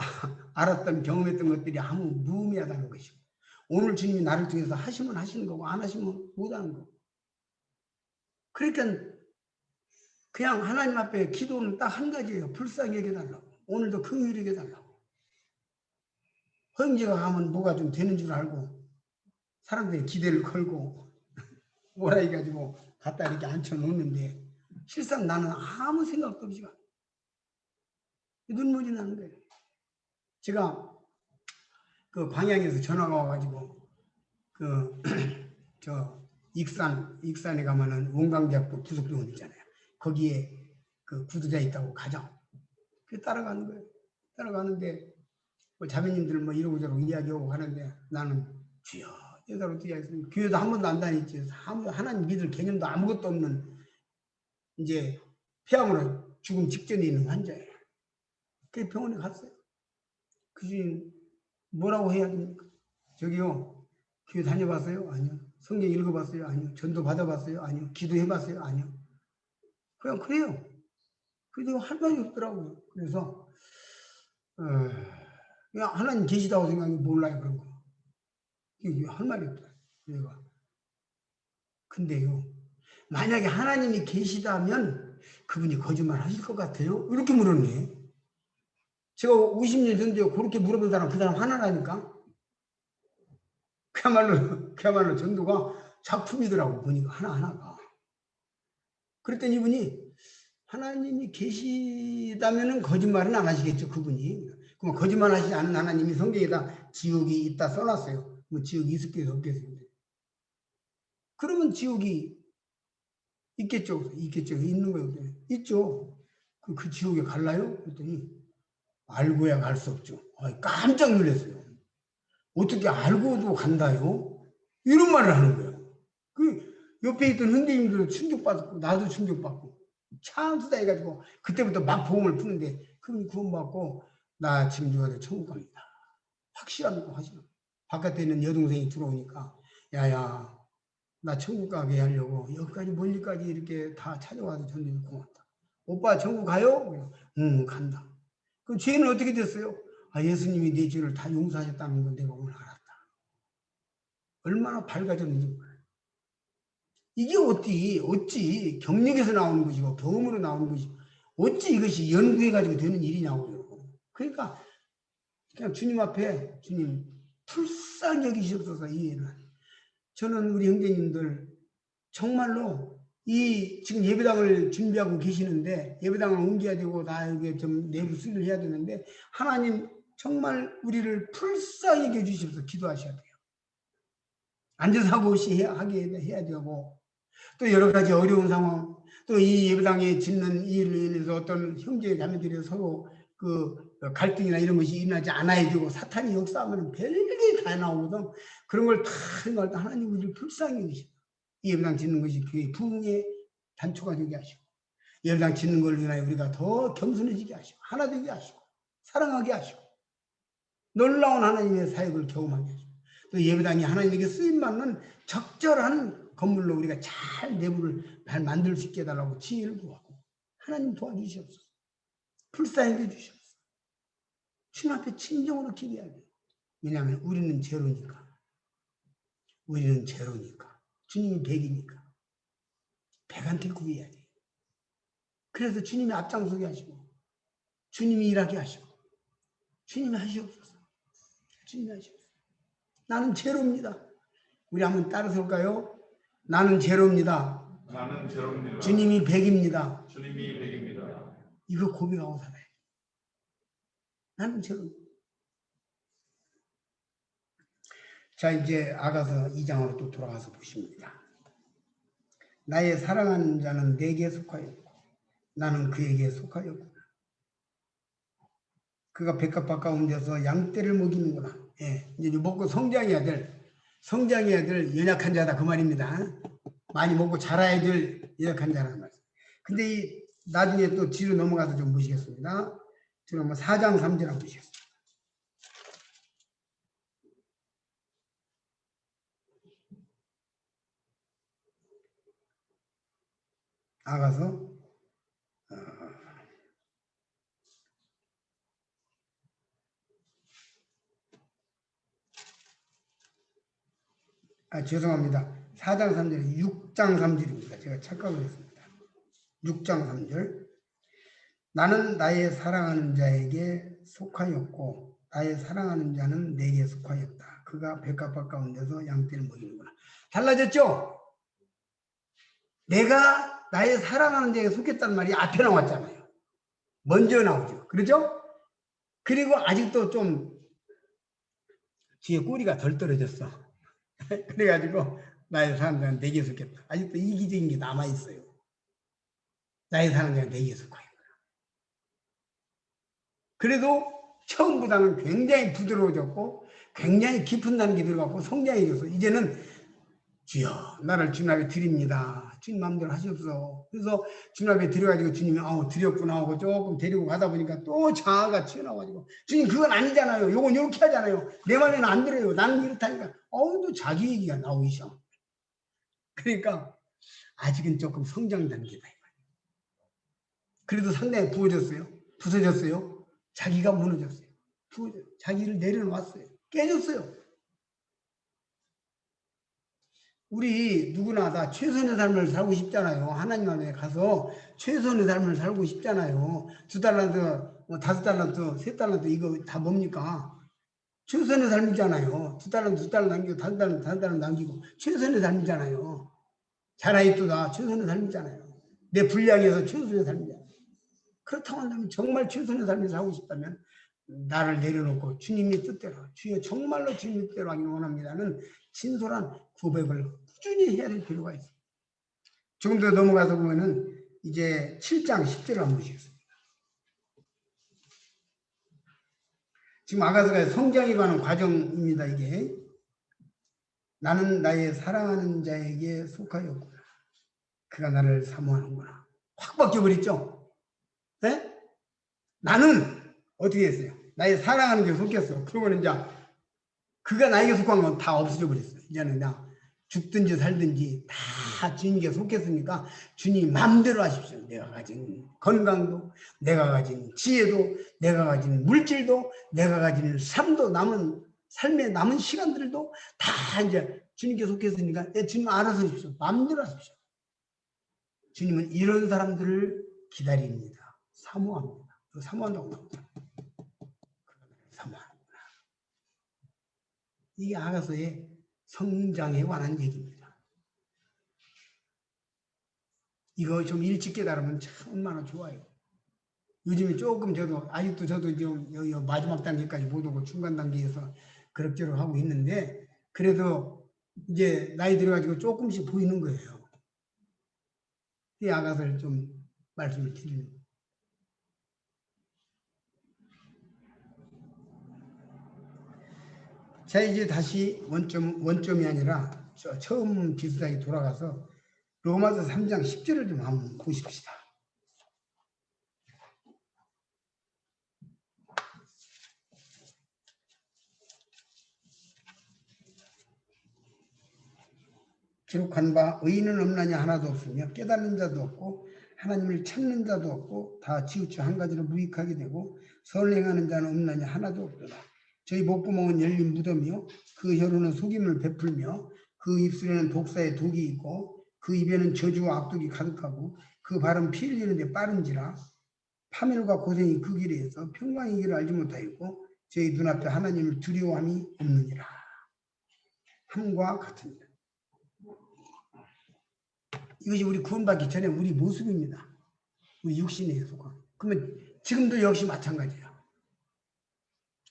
알았던 경험했던 것들이 아무 무의미하다는 것이고 오늘 주님이 나를 통해서 하시면 하시는 거고 안 하시면 못하는 거고 그러니까 그냥 하나님 앞에 기도는 딱 한 가지예요. 불쌍히 여겨달라고. 오늘도 긍휼히 여겨달라고. 허영제가 가면 뭐가 좀 되는 줄 알고 사람들이 기대를 걸고 뭐라 해가지고 갖다 이렇게 앉혀놓는데 실상 나는 아무 생각도 없이 가. 눈물이 나는 거예요. 제가 그 광양에서 전화가 와가지고 저 익산에 가면은 원광대학교 부속병원 있잖아요. 거기에 그 구두자 있다고 가자. 그 따라가는 거예요. 따라가는데 뭐 자매님들 뭐 이러고저러고 이야기하고 하는데 나는 주여 여자로 이야기했으니 교회도 한 번도 안 다녔지. 하나님 믿을 개념도 아무것도 없는 이제 폐암으로 죽음 직전에 있는 환자예요. 그 병원에 갔어요. 그 주인 뭐라고 해야 됩니까? 저기요 교회 다녀봤어요? 아니요. 성경 읽어봤어요? 아니요. 전도 받아봤어요? 아니요. 기도해봤어요? 아니요. 그냥 그래요. 그래도 할 말이 없더라고요. 그래서 그냥 하나님 계시다고 생각해 몰라요 그런 거. 이게 할 말이 없다. 내가. 근데요. 만약에 하나님이 계시다면 그분이 거짓말 하실 것 같아요? 이렇게 물었네. 제가 50년 전에 그렇게 물어본 사람 그 사람 하나라니까. 그야말로 전도가 작품이더라고 보니까 하나하나가. 그랬더니 이분이 하나님이 계시다면은 거짓말은 안 하시겠죠 그분이. 그럼 거짓말 하시지 않은 하나님이 성경에다 지옥이 있다 써놨어요. 뭐 지옥이 있을게요 없겠어요. 그러면 지옥이 있겠죠. 있겠죠. 있는 거예요. 있죠. 그 지옥에 갈라요? 그랬더니 알고야 갈 수 없죠. 깜짝 놀랐어요. 어떻게 알고도 간다요? 이런 말을 하는 거예요. 그 옆에 있던 선생님들도 충격받고 나도 충격받고 참 수다 해가지고 그때부터 막 복음을 푸는데 그분이 구원받고 나 지금 누가 천국 갑니다. 확실합니까? 하시는 바깥에 있는 여동생이 들어오니까 야야 나 천국 가게 하려고 여기까지 멀리까지 이렇게 다 찾아와서 전도를 고맙다. 오빠 천국 가요? 응 간다. 그럼 죄는 어떻게 됐어요? 예수님이 내 죄를 다 용서하셨다는 걸 내가 오늘 알았다. 얼마나 밝아졌는지 몰라요. 이게 어찌 경력에서 나오는 것이고 경험으로 나오는 것이고 어찌 이것이 연구해가지고 되는 일이냐고요. 그러니까 그냥 주님 앞에 주님 불쌍히 여기시옵소서 이해는. 저는 우리 형제님들 정말로 이 지금 예배당을 준비하고 계시는데 예배당을 옮겨야 되고 다 이게 좀 내부 수리를 해야 되는데 하나님 정말 우리를 불쌍히 여겨 주십시오. 기도하셔야 돼요. 앉아서 하고 하게 해야 되고 또 여러 가지 어려운 상황 또 이 예배당에 짓는 일로 인해서 어떤 형제 자매들이 서로 그 갈등이나 이런 것이 일어나지 않아야 되고 사탄이 역사하면 별게 다 나오거든. 그런 걸 다 생각할 때 하나님 우리를 불쌍히 여기십니다. 이 예배당 짓는 것이 교회 부흥의 단초가 되게 하시고 예배당 짓는 걸 위하여 우리가 더 겸손해지게 하시고 하나 되게 하시고 사랑하게 하시고 놀라운 하나님의 사역을 경험하게 하시고 또 예배당이 하나님에게 쓰임받는 적절한 건물로 우리가 잘 내부를 잘 만들 수 있게 해달라고 지혜를 구하고 하나님 도와주시옵소서. 불쌍히 해주시옵소서. 주님 앞에 진정으로 기도해야 돼요. 왜냐하면 우리는 제로니까. 우리는 제로니까. 주님이 백이니까. 백한테 구해야 돼요. 그래서 주님이 앞장서게 하시고 주님이 일하게 하시고 주님이 하시옵소서. 주님이 하시옵소서. 나는 제로입니다. 우리 한번 따라서 볼까요? 나는 제로입니다. 나는 제로입니다. 주님이 백입니다. 주님이 백입니다. 이거 고백하고 살아요. 나는 제로. 자 이제 아가서 2장으로 또 돌아가서 보십니다. 나의 사랑하는 자는 내게 속하였고 나는 그에게 속하였구나. 그가 백합밭 가운데서 양떼를 먹이는구나. 예, 이제 먹고 성장해야 될 연약한 자다 그 말입니다. 많이 먹고 자라야 될 연약한 자라는 말씀. 근데 이 나중에 또 뒤로 넘어가서 좀 보시겠습니다. 지금 한번 4장 3절 한번 보시겠습니다. 아가서 죄송합니다. 4장 3절이 6장 3절입니다. 제가 착각을 했습니다. 6장 3절. 나는 나의 사랑하는 자에게 속하였고 나의 사랑하는 자는 내게 속하였다. 그가 백합밭 가운데서 양떼를 먹이는구나. 달라졌죠? 내가 나의 사랑하는 자에게 속했다는 말이 앞에 나왔잖아요. 먼저 나오죠. 그렇죠? 그리고 아직도 좀 뒤에 꼬리가 덜 떨어졌어. 그래가지고 나의 사랑하는 자는 내게 속했다. 아직도 이기적인 게 남아있어요. 나의 사랑하는 자는 내게 속하였다. 그래도 처음보다는 굉장히 부드러워졌고 굉장히 깊은 단계 들어갔고 성장해졌어. 이제는 주여 나를 주님 앞에 드립니다. 주님 마음대로 하시옵소서. 그래서 주님 앞에 드려가지고 주님이 드렸구나 하고 조금 데리고 가다 보니까 또 자아가 튀어나와가지고 주님 그건 아니잖아요. 요건 이렇게 하잖아요. 내 말에는 안 들어요. 나는 이렇다니까. 또 자기 얘기가 나오기 시작. 그러니까 아직은 조금 성장 단계다. 그래도 상당히 부서졌어요. 자기가 무너졌어요. 자기를 내려놓았어요. 깨졌어요. 우리 누구나 다 최선의 삶을 살고 싶잖아요. 하나님 앞에 가서 최선의 삶을 살고 싶잖아요. 2달란트, 5달란트, 3달란트 이거 다 뭡니까? 최선의 삶이잖아요. 2달란트, 2달란트 남기고 5달란트, 5달란트 남기고 최선의 삶이잖아요. 자라있도다 최선의 삶이잖아요. 내 분량에서 최선의 삶이잖아요. 그렇다고 한다면 정말 최선의 삶을 살고 싶다면 나를 내려놓고 주님의 뜻대로 주여 정말로 주님의 뜻대로 하기 원합니다는 진솔한 고백을 꾸준히 해야 될 필요가 있습니다. 조금 더 넘어가서 보면은 이제 7장 10절을 한번 보시겠습니다. 지금 아가서가 성장에 관한 과정입니다. 이게 나는 나의 사랑하는 자에게 속하였구나. 그가 나를 사모하는구나. 확 바뀌어버렸죠. 네? 나는 어떻게 했어요? 나의 사랑하는 게 속했어. 그러고는 이제 그가 나에게 속한 건 다 없어져 버렸어요. 이제는 그냥 죽든지 살든지 다 주님께 속했으니까 주님 마음대로 하십시오. 내가 가진 건강도, 내가 가진 지혜도, 내가 가진 물질도, 내가 가진 삶도, 남은 삶의 남은 시간들도 다 이제 주님께 속했으니까 주님 알아서 하십시오. 마음대로 하십시오. 주님은 이런 사람들을 기다립니다. 사모합니다. 사모한다고 나옵니다. 사모하는구나. 이게 아가서의 성장에 관한 얘기입니다. 이거 좀 일찍 깨달으면 참 얼마나 좋아요. 요즘에 조금 저도 좀 마지막 단계까지 못 오고 중간 단계에서 그럭저럭 하고 있는데 그래도 이제 나이 들어가지고 조금씩 보이는 거예요. 이 아가서를 좀 말씀을 드립니다. 자, 이제 다시 원점이 아니라 처음 비슷하게 돌아가서 로마서 3장 10절을 좀 한번 보십시다. 기록한 바 의인은 없나냐 하나도 없으며 깨닫는 자도 없고 하나님을 찾는 자도 없고 다 치우쳐 한 가지로 무익하게 되고 선행하는 자는 없나냐 하나도 없도다. 저희 목구멍은 열린 무덤이요 그 혀로는 속임을 베풀며 그 입술에는 독사의 독이 있고 그 입에는 저주와 악독이 가득하고 그 발은 피 흘리는데 빠른지라 파멸과 고생이 그 길에 있어 평강의 길을 알지 못하였고 저희 눈앞에 하나님을 두려워함이 없느니라. 함과 같습니다. 이것이 우리 구원받기 전에 우리 모습입니다. 우리 육신에 속한. 그러면 지금도 역시 마찬가지예요.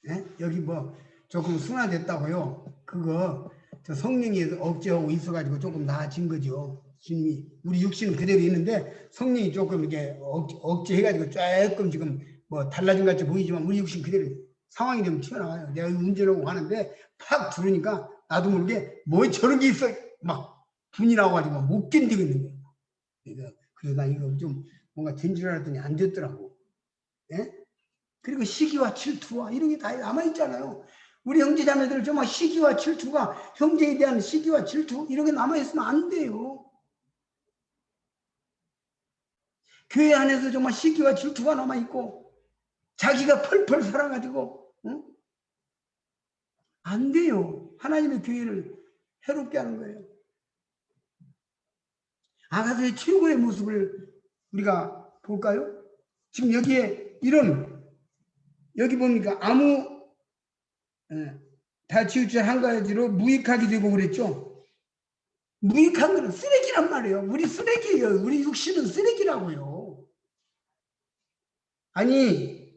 네? 여기 뭐 조금 순화됐다고요. 그거 저 성령이 억제하고 있어가지고 조금 나아진 거죠. 주님이 우리 육신은 그대로 있는데 성령이 조금 이렇게 억제해가지고 조금 지금 뭐 달라진 것 같이 보이지만 우리 육신 그대로 상황이 되면 튀어나와요. 내가 운전하고 가는데 팍 들으니까 나도 모르게 뭐 저런 게 있어 막 분이 나와가지고 못 견디고 있는 거예요. 그래서 나 이거 좀 뭔가 된 줄 알았더니 안 됐더라고. 예? 그리고 시기와 질투와 이런 게 다 남아있잖아요. 우리 형제자매들 정말 시기와 질투가 형제에 대한 시기와 질투 이런 게 남아있으면 안 돼요. 교회 안에서 정말 시기와 질투가 남아있고 자기가 펄펄 살아가지고 응? 안 돼요. 하나님의 교회를 해롭게 하는 거예요. 아가서의 최고의 모습을 우리가 볼까요? 지금 여기에 여기 보니까 다 치우쳐 한 가지로 무익하게 되고 그랬죠. 무익한 거는 쓰레기란 말이에요. 우리 쓰레기예요. 우리 육신은 쓰레기라고요. 아니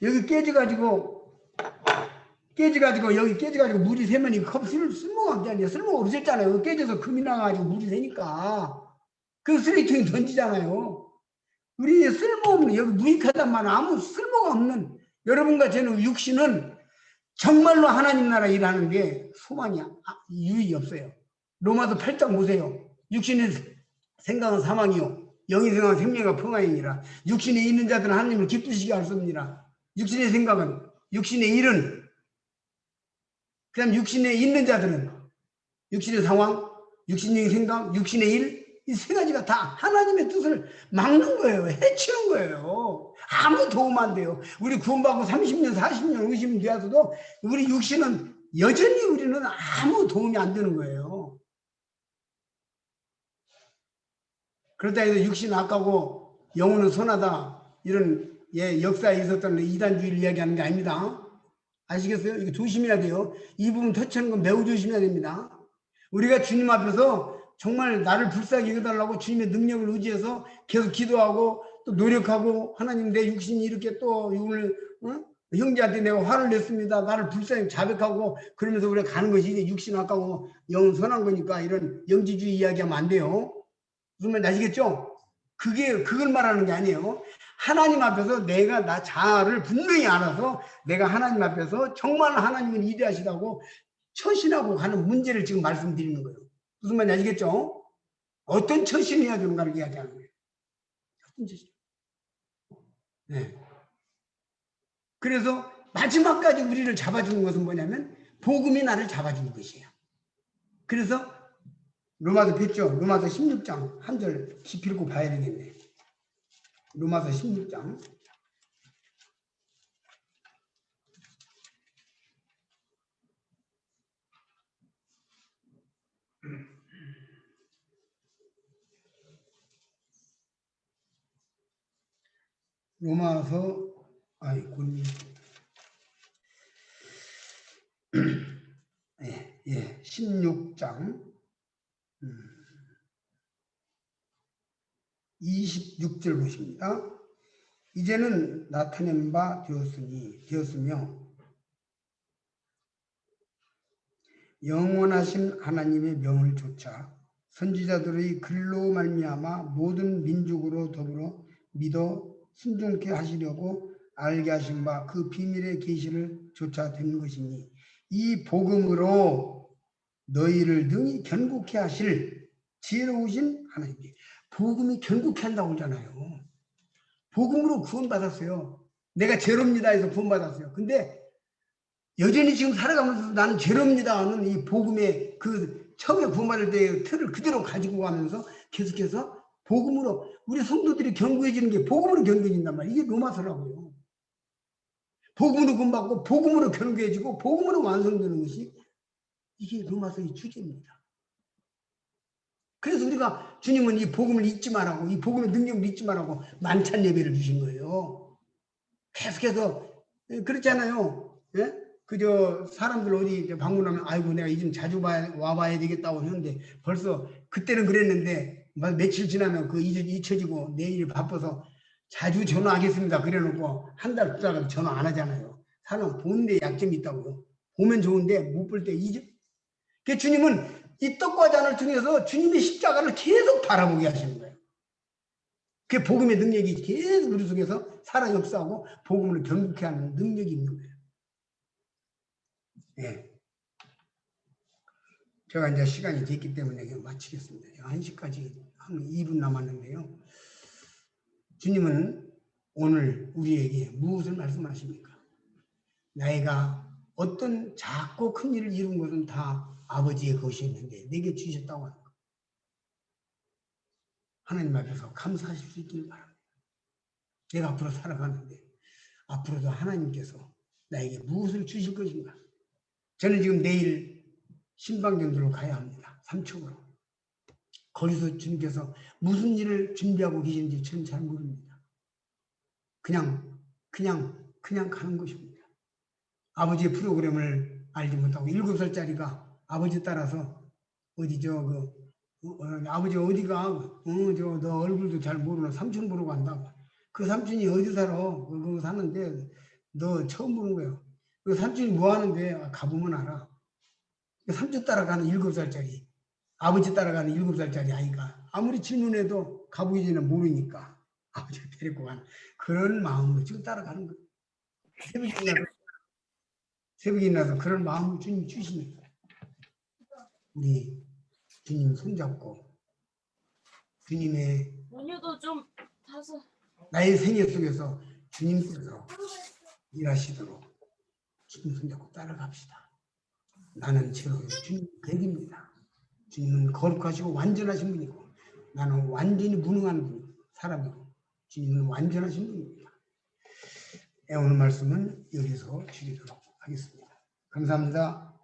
여기 깨져가지고 여기 깨져가지고 물이 새면 이 컵 쓸모가 없잖아요. 쓸모가 없었잖아요. 깨져서 금이 나가지고 물이 새니까 그 쓰레기통에 던지잖아요. 우리 쓸모없는, 여기 무익하단 말은 아무 쓸모가 없는, 여러분과 저는 육신은 정말로 하나님 나라 일하는 게 소망이 유익이 없어요. 로마서 8장 보세요. 육신의 생각은 사망이요 영의 생각은 생명과 평안이니라. 육신에 있는 자들은 하나님을 기쁘시게 할 수 없느니라. 육신의 생각은, 육신의 일은, 그 다음 육신에 있는 자들은 육신의 상황, 육신의 생각, 육신의 일, 이 세 가지가 다 하나님의 뜻을 막는 거예요. 해치는 거예요. 아무 도움 안 돼요. 우리 구원받고 30년, 40년, 50년 되어서도 우리 육신은 여전히 우리는 아무 도움이 안 되는 거예요. 그렇다 해서 육신 아까고 영혼은 선하다. 이런 역사에 있었던 이단주의를 이야기하는 게 아닙니다. 아시겠어요? 이거 조심해야 돼요. 이 부분 터치하는 건 매우 조심해야 됩니다. 우리가 주님 앞에서 정말 나를 불쌍히 여겨달라고 주님의 능력을 의지해서 계속 기도하고 또 노력하고 하나님 내 육신이 이렇게 또 오늘 형제한테 내가 화를 냈습니다. 나를 불쌍히 자백하고 그러면서 우리가 가는 것이 이제 육신 아까고 영은 선한 거니까 이런 영지주의 이야기하면 안 돼요. 무슨 말인지 아시겠죠? 그걸 말하는 게 아니에요. 하나님 앞에서 내가 나 자아를 분명히 알아서 내가 하나님 앞에서 정말 하나님은 위대하시다고 처신하고 가는 문제를 지금 말씀드리는 거예요. 무슨 말인지 아시겠죠? 어떤 처신을 해야 되는가를 이야기하는 거예요. 어떤 처신? 네. 그래서 마지막까지 우리를 잡아주는 것은 뭐냐면 복음이 나를 잡아주는 것이에요. 그래서 로마서 뵀죠? 로마서 16장 한 절 깊이 읽고 봐야 되겠네. 로마서 16장. 로마서 아이고 16장 26절 보십니다. 이제는 나타낸 바 되었으며 영원하신 하나님의 명을 좇아 선지자들의 글로 말미암아 모든 민족으로 더불어 믿어 순종케 하시려고 알게 하신 바 그 비밀의 계시를 좇아된 것이니 이 복음으로 너희를 능히 견고케 하실 지혜로우신 하나님께. 복음이 견고케 한다고 하잖아요. 복음으로 구원받았어요. 내가 죄롭니다 해서 구원받았어요. 근데 여전히 지금 살아가면서 나는 죄롭니다 하는 이 복음의 그 처음에 구원받을 때의 틀을 그대로 가지고 가면서 계속해서 복음으로 우리 성도들이 견고해지는 게 복음으로 견고해진단 말이에요. 이게 로마서라고요. 복음으로 구원받고 복음으로 견고해지고 복음으로 완성되는 것이 이게 로마서의 주제입니다. 그래서 우리가 주님은 이 복음을 잊지 말라고 이 복음의 능력을 잊지 말라고 만찬 예배를 주신 거예요. 계속해서 그렇잖아요. 예? 그저 사람들 어디 방문하면 아이고 내가 이제 자주 와봐야 되겠다고 했는데 벌써 그때는 그랬는데 며칠 지나면 그 잊혀지고 내일 바빠서 자주 전화하겠습니다. 그래놓고 한 달 후다가 전화 안 하잖아요. 사람 보는데 약점이 있다고요. 보면 좋은데 못 볼 때 잊어. 그 주님은 이 떡과 잔을 통해서 주님의 십자가를 계속 바라보게 하시는 거예요. 그 복음의 능력이 계속 우리 속에서 살아 역사하고 복음을 견고케 하는 능력이 있는 거예요. 네. 제가 이제 시간이 됐기 때문에 마치겠습니다. 1시까지 한 2분 남았는데요. 주님은 오늘 우리에게 무엇을 말씀하십니까? 나이가 어떤 작고 큰 일을 이룬 것은 다 아버지의 것이었는데 내게 주셨다고 하는 것. 하나님 앞에서 감사하실 수 있기를 바랍니다. 내가 앞으로 살아가는데 앞으로도 하나님께서 나에게 무엇을 주실 것인가? 저는 지금 내일 신방전도로 가야 합니다. 삼척으로. 거기서 주님께서 무슨 일을 준비하고 계시는지 저는 잘 모릅니다. 그냥 가는 것입니다. 아버지의 프로그램을 알지 못하고 7살짜리가 아버지 따라서 어디 아버지 어디가 너 얼굴도 잘 모르는 삼촌 보러 간다고. 그 삼촌이 어디 살아? 그거 사는데 너 처음 보는 거예요. 그 삼촌이 뭐 하는데 가보면 알아. 그 삼촌 따라가는 7살짜리 아버지 따라가는 7살짜리 아이가 아무리 질문해도 가보기 전에 모르니까 아버지가 데리고 간 그런 마음으로 지금 따라가는 거예요. 새벽이 나서 그런 마음을 주님 주시는 거예요. 우리 주님 손잡고 주님의 은유도 좀 타서. 나의 생애 속에서 주님께서 일하시도록 주님 손잡고 따라갑시다. 나는 죄로 주님 백입니다. 주님은 거룩하시고 완전하신 분이고 나는 완전히 무능한 사람이고 주님은 완전하신 분입니다. 오늘 말씀은 여기서 줄이도록 하겠습니다. 감사합니다.